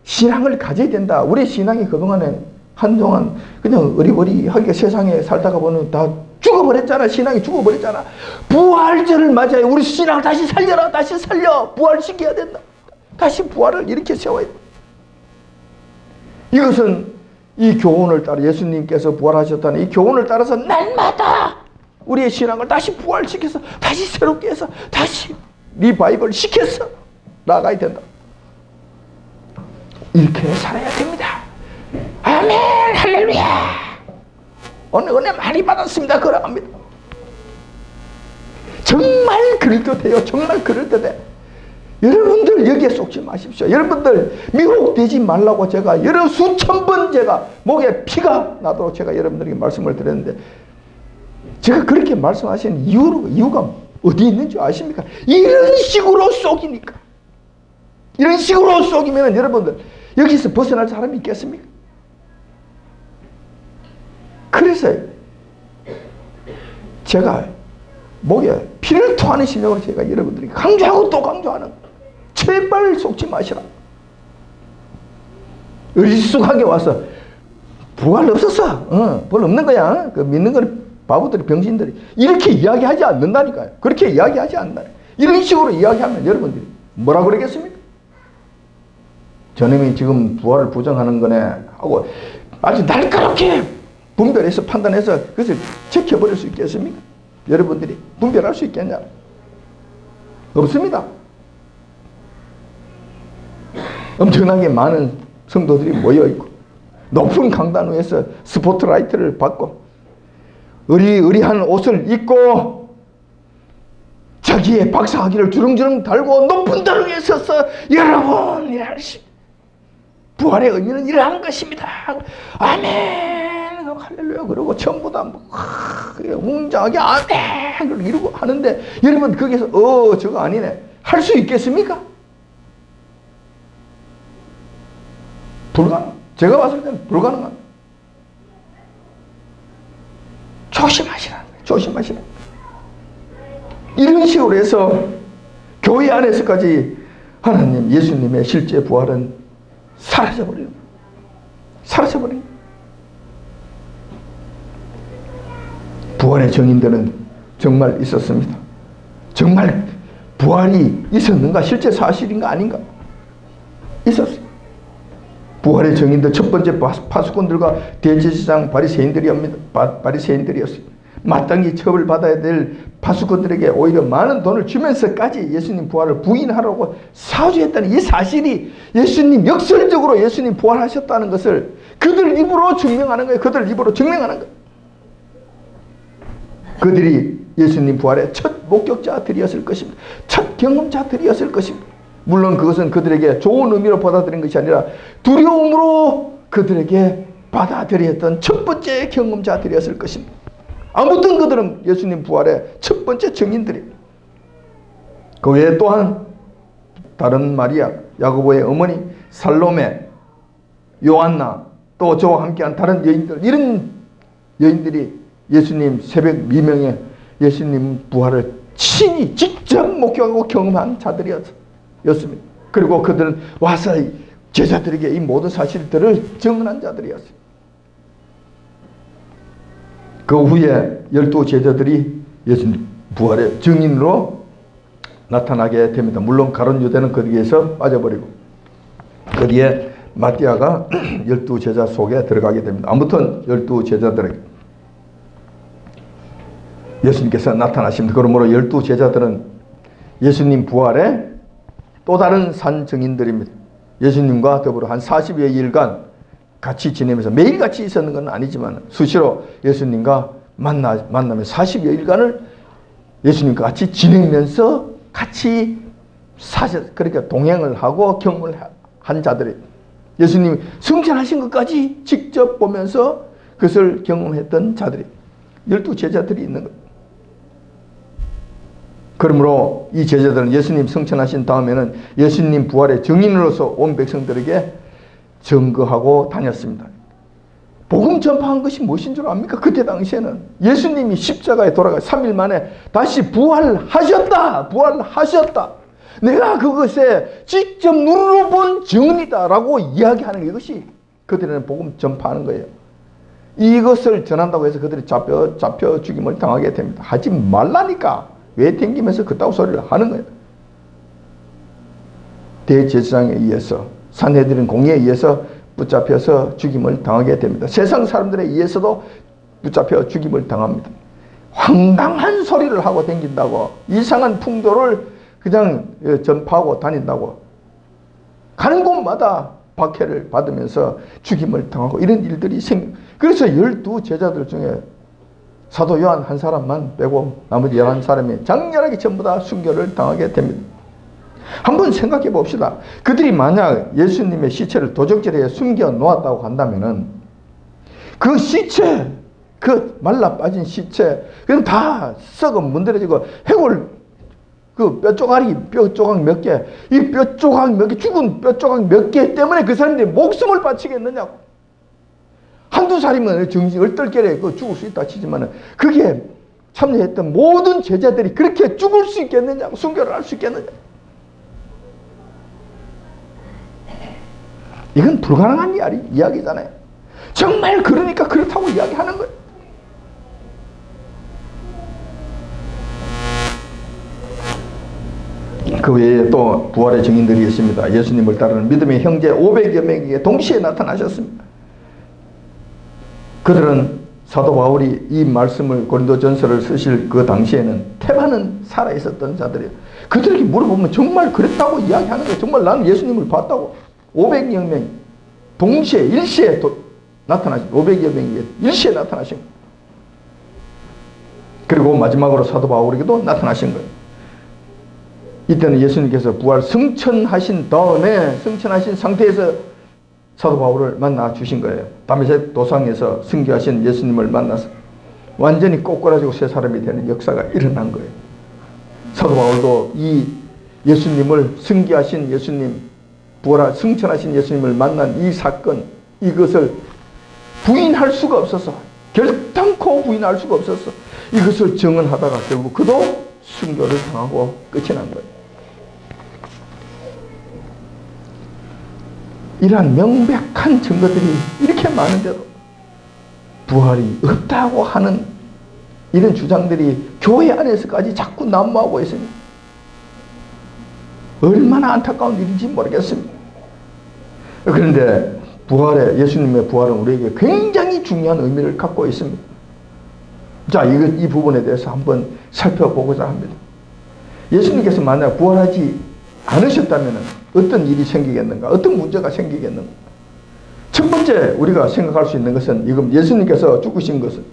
A: 신앙을 가져야 된다. 우리 신앙이 그동안에 한동안 그냥 어리버리하게 세상에 살다가 보면 다 죽어버렸잖아. 신앙이 죽어버렸잖아. 부활절을 맞아야 우리 신앙을 다시 살려라. 다시 살려. 부활시켜야 된다. 다시 부활을 이렇게 세워야 돼. 이것은 이 교훈을 따라 예수님께서 부활하셨다는 이 교훈을 따라서 날마다 우리의 신앙을 다시 부활시켜서 다시 새롭게 해서 다시 리바이벌 시켜서 나가야 된다. 이렇게 살아야 됩니다. 아멘 할렐루야. 오늘 은혜 많이 받았습니다. 그러합니다. 정말 그럴듯해요. 정말 그럴듯해. 여러분들 여기에 속지 마십시오. 여러분들 미혹되지 말라고 제가 여러 수천 번 제가 목에 피가 나도록 제가 여러분들에게 말씀을 드렸는데 제가 그렇게 말씀하시는 이유가 어디 있는 줄 아십니까? 이런 식으로 속이니까. 이런 식으로 속이면 여러분들 여기서 벗어날 사람이 있겠습니까? 그래서 제가 목에 피를 토하는 심령으로 제가 여러분들에게 강조하고 또 강조하는 제발 속지 마시라. 어리숙하게 와서 부활 없었어. 부활 없는 거야. 그 믿는 거는 바보들이 병신들이 이렇게 이야기하지 않는다니까요. 그렇게 이야기하지 않는다. 이런 식으로 이야기하면 여러분들이 뭐라 그러겠습니까? 저놈이 지금 부활을 부정하는 거네 하고 아주 날카롭게 분별해서 판단해서 그것을 지켜버릴 수 있겠습니까? 여러분들이 분별할 수 있겠냐? 없습니다. 엄청나게 많은 성도들이 모여있고 높은 강단 위에서 스포트라이트를 받고 의리의리한 옷을 입고 자기의 박사학위를 주렁주렁 달고 높은 ਦਰ 위에 서서 여러분 부활의 의미는 이러한 것입니다. 아멘 할렐루야 그러고 전부 다 웅장하게 아멘 이러고 하는데 여러분 거기서 저거 아니네 할 수 있겠습니까? 제가 봤을 때는 불가능합니다. 조심하시라는 거예요. 조심하시라는 거예요. 이런 식으로 해서 교회 안에서까지 하나님 예수님의 실제 부활은 사라져버려요. 사라져버려요. 부활의 정인들은 정말 있었습니다. 정말 부활이 있었는가? 실제 사실인가 아닌가? 있었어요. 부활의 정인들 첫 번째 파수꾼들과 대제사장 바리새인들이었어요. 마땅히 처벌받아야 될 파수꾼들에게 오히려 많은 돈을 주면서까지 예수님 부활을 부인하라고 사주했다는 이 사실이 예수님 역설적으로 예수님 부활하셨다는 것을 그들 입으로 증명하는 거예요. 그들 입으로 증명하는 거예요. 그들이 예수님 부활의 첫 목격자들이었을 것입니다. 첫 경험자들이었을 것입니다. 물론 그것은 그들에게 좋은 의미로 받아들인 것이 아니라 두려움으로 그들에게 받아들였던 첫 번째 경험자들이었을 것입니다. 아무튼 그들은 예수님 부활의 첫 번째 증인들입니다. 그 외에 또한 다른 마리아, 야고보의 어머니, 살로메, 요한나, 또 저와 함께한 다른 여인들, 이런 여인들이 예수님 새벽 미명에 예수님 부활을 친히 직접 목격하고 경험한 자들이었습니다. 그리고 그들은 와서 제자들에게 이 모든 사실들을 증언한 자들이었어요. 그 후에 12 제자들이 예수님 부활의 증인으로 나타나게 됩니다. 물론 가룟 유대는 거기에서 빠져버리고 그 뒤에 마띠아가 12제자 속에 들어가게 됩니다. 아무튼 12제자들에게 예수님께서 나타나십니다. 그러므로 12제자들은 예수님 부활의 또 다른 산 증인들입니다. 예수님과 더불어 한 40여 일간 같이 지내면서 매일 같이 있었는 건 아니지만 수시로 예수님과 만나면 40여 일간을 예수님과 같이 지내면서 같이 그러니까 동행을 하고 경험을 한 자들이 예수님이 승천하신 것까지 직접 보면서 그것을 경험했던 자들이 12제자들이 있는 것. 그러므로 이 제자들은 예수님 승천하신 다음에는 예수님 부활의 증인으로서 온 백성들에게 증거하고 다녔습니다. 복음 전파한 것이 무엇인 줄 압니까? 그때 당시에는 예수님이 십자가에 돌아가 3일 만에 다시 부활하셨다. 부활하셨다. 내가 그것에 직접 눈으로 본 증언이다 라고 이야기하는 이것이 그들은 복음 전파하는 거예요. 이것을 전한다고 해서 그들이 잡혀 죽임을 당하게 됩니다. 하지 말라니까 왜 댕기면서 그따구 소리를 하는 거예요. 대제사장에 의해서 산헤드린 공의에 의해서 붙잡혀서 죽임을 당하게 됩니다. 세상 사람들에 의해서도 붙잡혀 죽임을 당합니다. 황당한 소리를 하고 댕긴다고 이상한 풍조를 그냥 전파하고 다닌다고 가는 곳마다 박해를 받으면서 죽임을 당하고 이런 일들이 그래서 12제자들 중에 사도 요한 한 사람만 빼고 나머지 11사람이 장렬하게 전부 다 순교를 당하게 됩니다. 한번 생각해 봅시다. 그들이 만약 예수님의 시체를 도적질에 숨겨 놓았다고 한다면은 그 시체, 그 말라 빠진 시체, 그럼 다 썩어 문드러지고 해골 그 뼈 조각 몇 개, 이 뼈 조각 몇 개, 죽은 뼈 조각 몇 개 때문에 그 사람들이 목숨을 바치겠느냐고. 한두 살이면 정신 얼떨결에 죽을 수 있다 치지만 그게 참여했던 모든 제자들이 그렇게 죽을 수 있겠느냐고, 순교를 할 수 있겠느냐고. 이건 불가능한 이야기잖아요. 정말 그러니까 그렇다고 이야기하는 거예요. 그 외에 또 부활의 증인들이 있습니다. 예수님을 따르는 믿음의 형제 500여 명에게 동시에 나타나셨습니다. 그들은 사도 바울이 이 말씀을 고린도전서를 쓰실 그 당시에는 테바는 살아있었던 자들이에요. 그들에게 물어보면 정말 그랬다고 이야기하는 거예요. 정말 나는 예수님을 봤다고. 500여 명 동시에 일시에 나타나신 500여 명이 일시에 나타나신 거예요. 그리고 마지막으로 사도 바울에게도 나타나신 거예요. 이때는 예수님께서 부활 승천하신 다음에 승천하신 상태에서 사도 바울을 만나 주신 거예요. 다메섹 도상에서 승교하신 예수님을 만나서 완전히 꼬꾸라지고 새 사람이 되는 역사가 일어난 거예요. 사도 바울도 이 예수님을 승교하신 예수님, 승천하신 예수님을 만난 이 사건, 이것을 부인할 수가 없어서, 결단코 부인할 수가 없어서 이것을 증언하다가 결국 그도 순교를 당하고 끝이 난 거예요. 이러한 명백한 증거들이 이렇게 많은데도 부활이 없다고 하는 이런 주장들이 교회 안에서까지 자꾸 난무하고 있습니다. 얼마나 안타까운 일인지 모르겠습니다. 그런데 예수님의 부활은 우리에게 굉장히 중요한 의미를 갖고 있습니다. 자, 이 부분에 대해서 한번 살펴보고자 합니다. 예수님께서 만약 부활하지 않으셨다면 어떤 일이 생기겠는가? 어떤 문제가 생기겠는가? 첫 번째 우리가 생각할 수 있는 것은 이건 예수님께서 죽으신 것이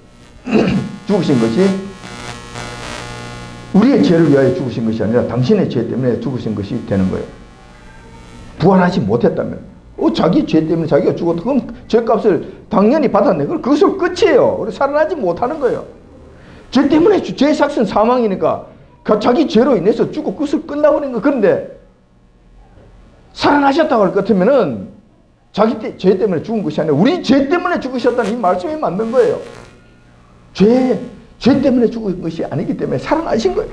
A: 우리의 죄를 위하여 죽으신 것이 아니라 당신의 죄 때문에 죽으신 것이 되는 거예요. 부활하지 못했다면 자기 죄 때문에 자기가 죽었다. 그럼 죄값을 당연히 받았네. 그것을 끝이에요. 우리 살아나지 못하는 거예요. 죄 때문에 죄의 삭은 사망이니까 자기 죄로 인해서 죽고 그것을 끝나버린 거. 그런데 살아나셨다고 할 것 같으면은 자기 죄 때문에 죽은 것이 아니라 우리 죄 때문에 죽으셨다는 이 말씀이 맞는 거예요. 죄 때문에 죽은 것이 아니기 때문에 살아나신 거예요.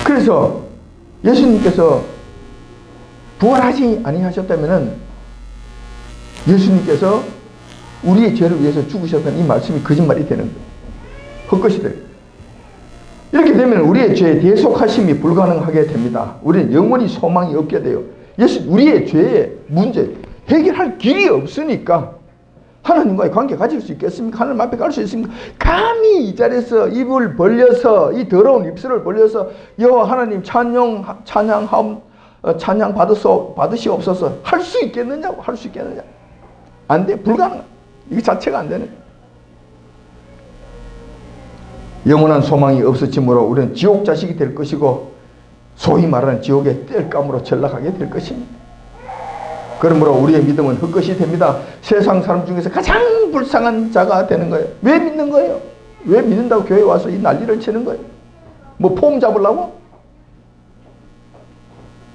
A: 그래서 예수님께서 부활하지 아니하셨다면은 예수님께서 우리의 죄를 위해서 죽으셨다는 이 말씀이 거짓말이 되는 거예요. 헛것이 돼요. 이렇게 되면 우리의 죄에 대속하심이 불가능하게 됩니다. 우리는 영원히 소망이 없게 돼요. 우리의 죄의 문제 해결할 길이 없으니까 하나님과의 관계 가질 수 있겠습니까? 하나님 앞에 갈 수 있습니까? 감히 이 자리에서 입을 벌려서 이 더러운 입술을 벌려서 여호와 하나님 찬양 받으시옵소서 할 수 있겠느냐고 할 수 있겠느냐? 안 돼. 불가능. 이게 자체가 안 되는. 영원한 소망이 없어지므로 우리는 지옥 자식이 될 것이고 소위 말하는 지옥의 땔감으로 전락하게 될 것입니다. 그러므로 우리의 믿음은 헛것이 됩니다. 세상 사람 중에서 가장 불쌍한 자가 되는 거예요. 왜 믿는 거예요? 왜 믿는다고 교회에 와서 이 난리를 치는 거예요? 뭐 폼 잡으려고?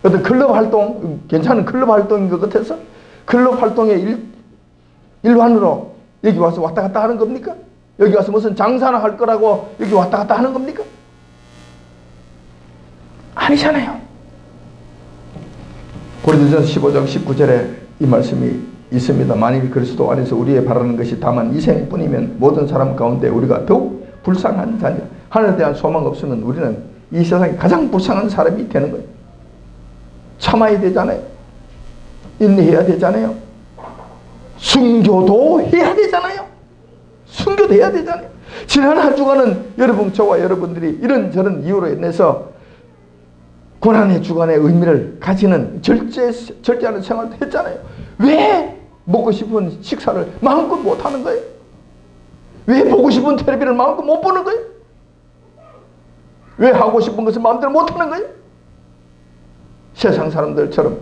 A: 어떤 클럽 활동, 괜찮은 클럽 활동인 것 같아서 클럽 활동의 일환으로 여기 와서 왔다 갔다 하는 겁니까? 여기 와서 무슨 장사나 할 거라고 여기 왔다 갔다 하는 겁니까? 아니잖아요. 고린도전서 15장 19절에 이 말씀이 있습니다. 만일 그리스도 안에서 우리의 바라는 것이 다만 이생뿐이면 모든 사람 가운데 우리가 더욱 불쌍한 자니라. 하늘에 대한 소망 없으면 우리는 이 세상에 가장 불쌍한 사람이 되는 거예요. 참아야 되잖아요. 인내해야 되잖아요. 순교도 해야 되잖아요. 순교도 해야 되잖아요. 지난 한 주간은 여러분, 저와 여러분들이 이런저런 이유로 인해서 고난의 주간의 의미를 가지는 절제하는 생활도 했잖아요. 왜 먹고 싶은 식사를 마음껏 못하는 거예요? 왜 보고 싶은 텔레비를 마음껏 못 보는 거예요? 왜 하고 싶은 것을 마음대로 못하는 거예요? 세상 사람들처럼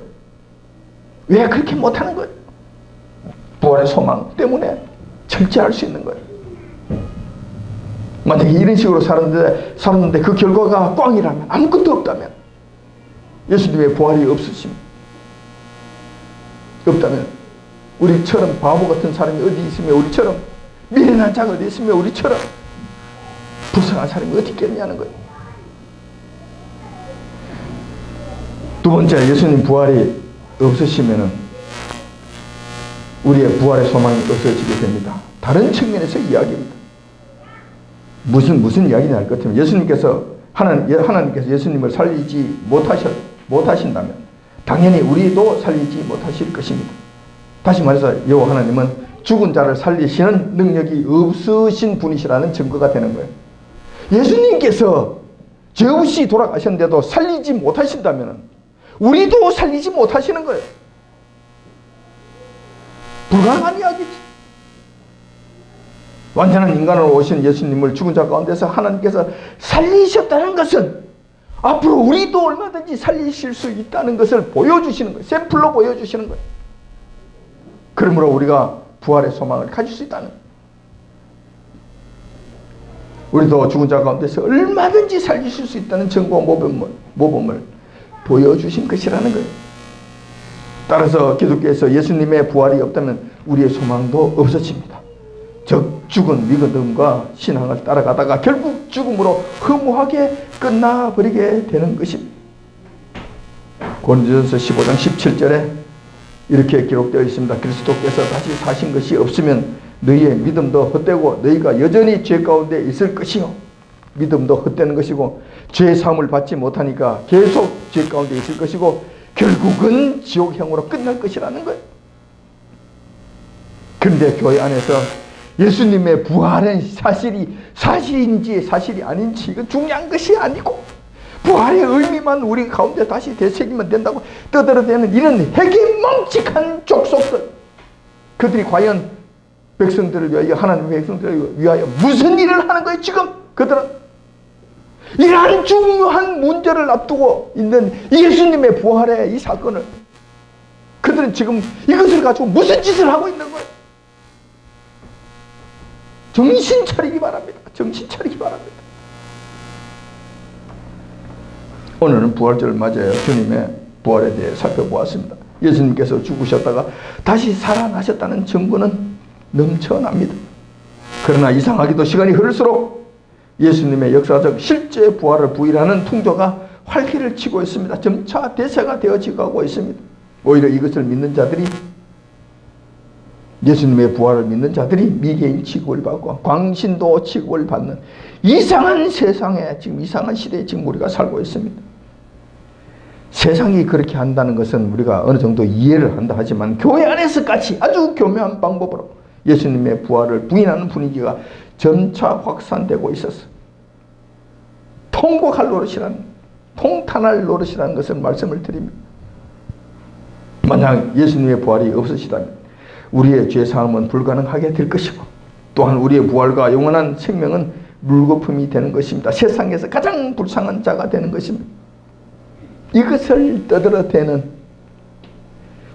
A: 왜 그렇게 못하는 거예요? 부활의 소망 때문에 절제할 수 있는 거예요. 만약에 이런 식으로 살았는데 그 결과가 꽝이라면, 아무것도 없다면, 예수님의 부활이 없다면 우리처럼 바보 같은 사람이 어디 있으며, 우리처럼 미련한 자가 어디 있으며, 우리처럼 불쌍한 사람이 어디 있겠냐는 거예요. 두 번째, 예수님 부활이 없으시면은 우리의 부활의 소망이 없어지게 됩니다. 다른 측면에서 이야기입니다. 무슨 이야기냐 할 것 같으면, 하나님께서 예수님을 살리지 못하신다면 당연히 우리도 살리지 못하실 것입니다. 다시 말해서 여호와 하나님은 죽은 자를 살리시는 능력이 없으신 분이시라는 증거가 되는 거예요. 예수님께서 죄 없이 돌아가셨는데도 살리지 못하신다면 우리도 살리지 못하시는 거예요. 불가능한 이야기지. 완전한 인간으로 오신 예수님을 죽은 자 가운데서 하나님께서 살리셨다는 것은 앞으로 우리도 얼마든지 살리실 수 있다는 것을 보여주시는 거예요. 샘플로 보여주시는 거예요. 그러므로 우리가 부활의 소망을 가질 수 있다는 거예요. 우리도 죽은 자 가운데서 얼마든지 살리실 수 있다는 증거와 모범을 보여주신 것이라는 거예요. 따라서 기독교에서 예수님의 부활이 없다면 우리의 소망도 없어집니다. 즉 죽은 믿음과 신앙을 따라가다가 결국 죽음으로 허무하게 끝나버리게 되는 것입니다. 고린도전서 15장 17절에 이렇게 기록되어 있습니다. 그리스도께서 다시 사신 것이 없으면 너희의 믿음도 헛되고 너희가 여전히 죄 가운데 있을 것이요. 믿음도 헛되는 것이고 죄의 사함을 받지 못하니까 계속 죄 가운데 있을 것이고 결국은 지옥형으로 끝날 것이라는 거예요. 그런데 교회 안에서 예수님의 부활은 사실인지 사실이 아닌지 이건 중요한 것이 아니고 부활의 의미만 우리 가운데 다시 되새기면 된다고 떠들어대는 이런 해괴망측한 족속들, 그들이 과연 백성들을 위하여, 하나님의 백성들을 위하여 무슨 일을 하는 거예요? 지금 그들은 이러한 중요한 문제를 앞두고 있는 예수님의 부활의 이 사건을 그들은 지금 이것을 가지고 무슨 짓을 하고 있는 거예요? 정신 차리기 바랍니다. 정신 차리기 바랍니다. 오늘은 부활절을 맞아요. 주님의 부활에 대해 살펴보았습니다. 예수님께서 죽으셨다가 다시 살아나셨다는 증거는 넘쳐납니다. 그러나 이상하게도 시간이 흐를수록 예수님의 역사적 실제 부활을 부인하는 풍조가 활기를 치고 있습니다. 점차 대세가 되어지고 있습니다. 오히려 이것을 믿는 자들이 예수님의 부활을 믿는 자들이 미개인 취급을 받고 광신도 취급을 받는 이상한 세상에, 지금 이상한 시대에 지금 우리가 살고 있습니다. 세상이 그렇게 한다는 것은 우리가 어느 정도 이해를 한다 하지만 교회 안에서까지 아주 교묘한 방법으로 예수님의 부활을 부인하는 분위기가 점차 확산되고 있었어. 통곡할 노릇이란, 통탄할 노릇이라는 것을 말씀을 드립니다. 만약 예수님의 부활이 없으시다면 우리의 죄사함은 불가능하게 될 것이고 또한 우리의 부활과 영원한 생명은 물거품이 되는 것입니다. 세상에서 가장 불쌍한 자가 되는 것입니다. 이것을 떠들어대는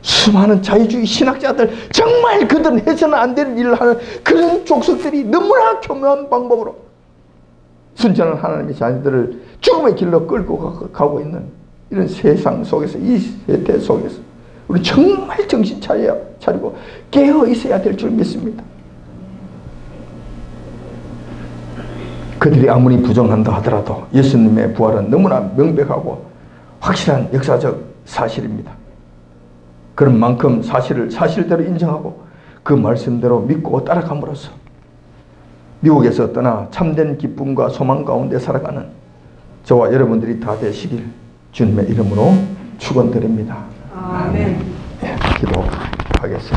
A: 수많은 자유주의 신학자들, 정말 그들은 해서는 안 될 일을 하는 그런 족속들이 너무나 교묘한 방법으로 순전한 하나님의 자녀들을 죽음의 길로 끌고 가고 있는 이런 세상 속에서, 이 세대 속에서 우리 정말 정신 차리고 깨어 있어야 될 줄 믿습니다. 그들이 아무리 부정한다 하더라도 예수님의 부활은 너무나 명백하고 확실한 역사적 사실입니다. 그런 만큼 사실을 사실대로 인정하고 그 말씀대로 믿고 따라감으로써 미국에서 떠나 참된 기쁨과 소망 가운데 살아가는 저와 여러분들이 다 되시길 주님의 이름으로 축원드립니다.
B: 아멘.
A: 기도하겠습니다.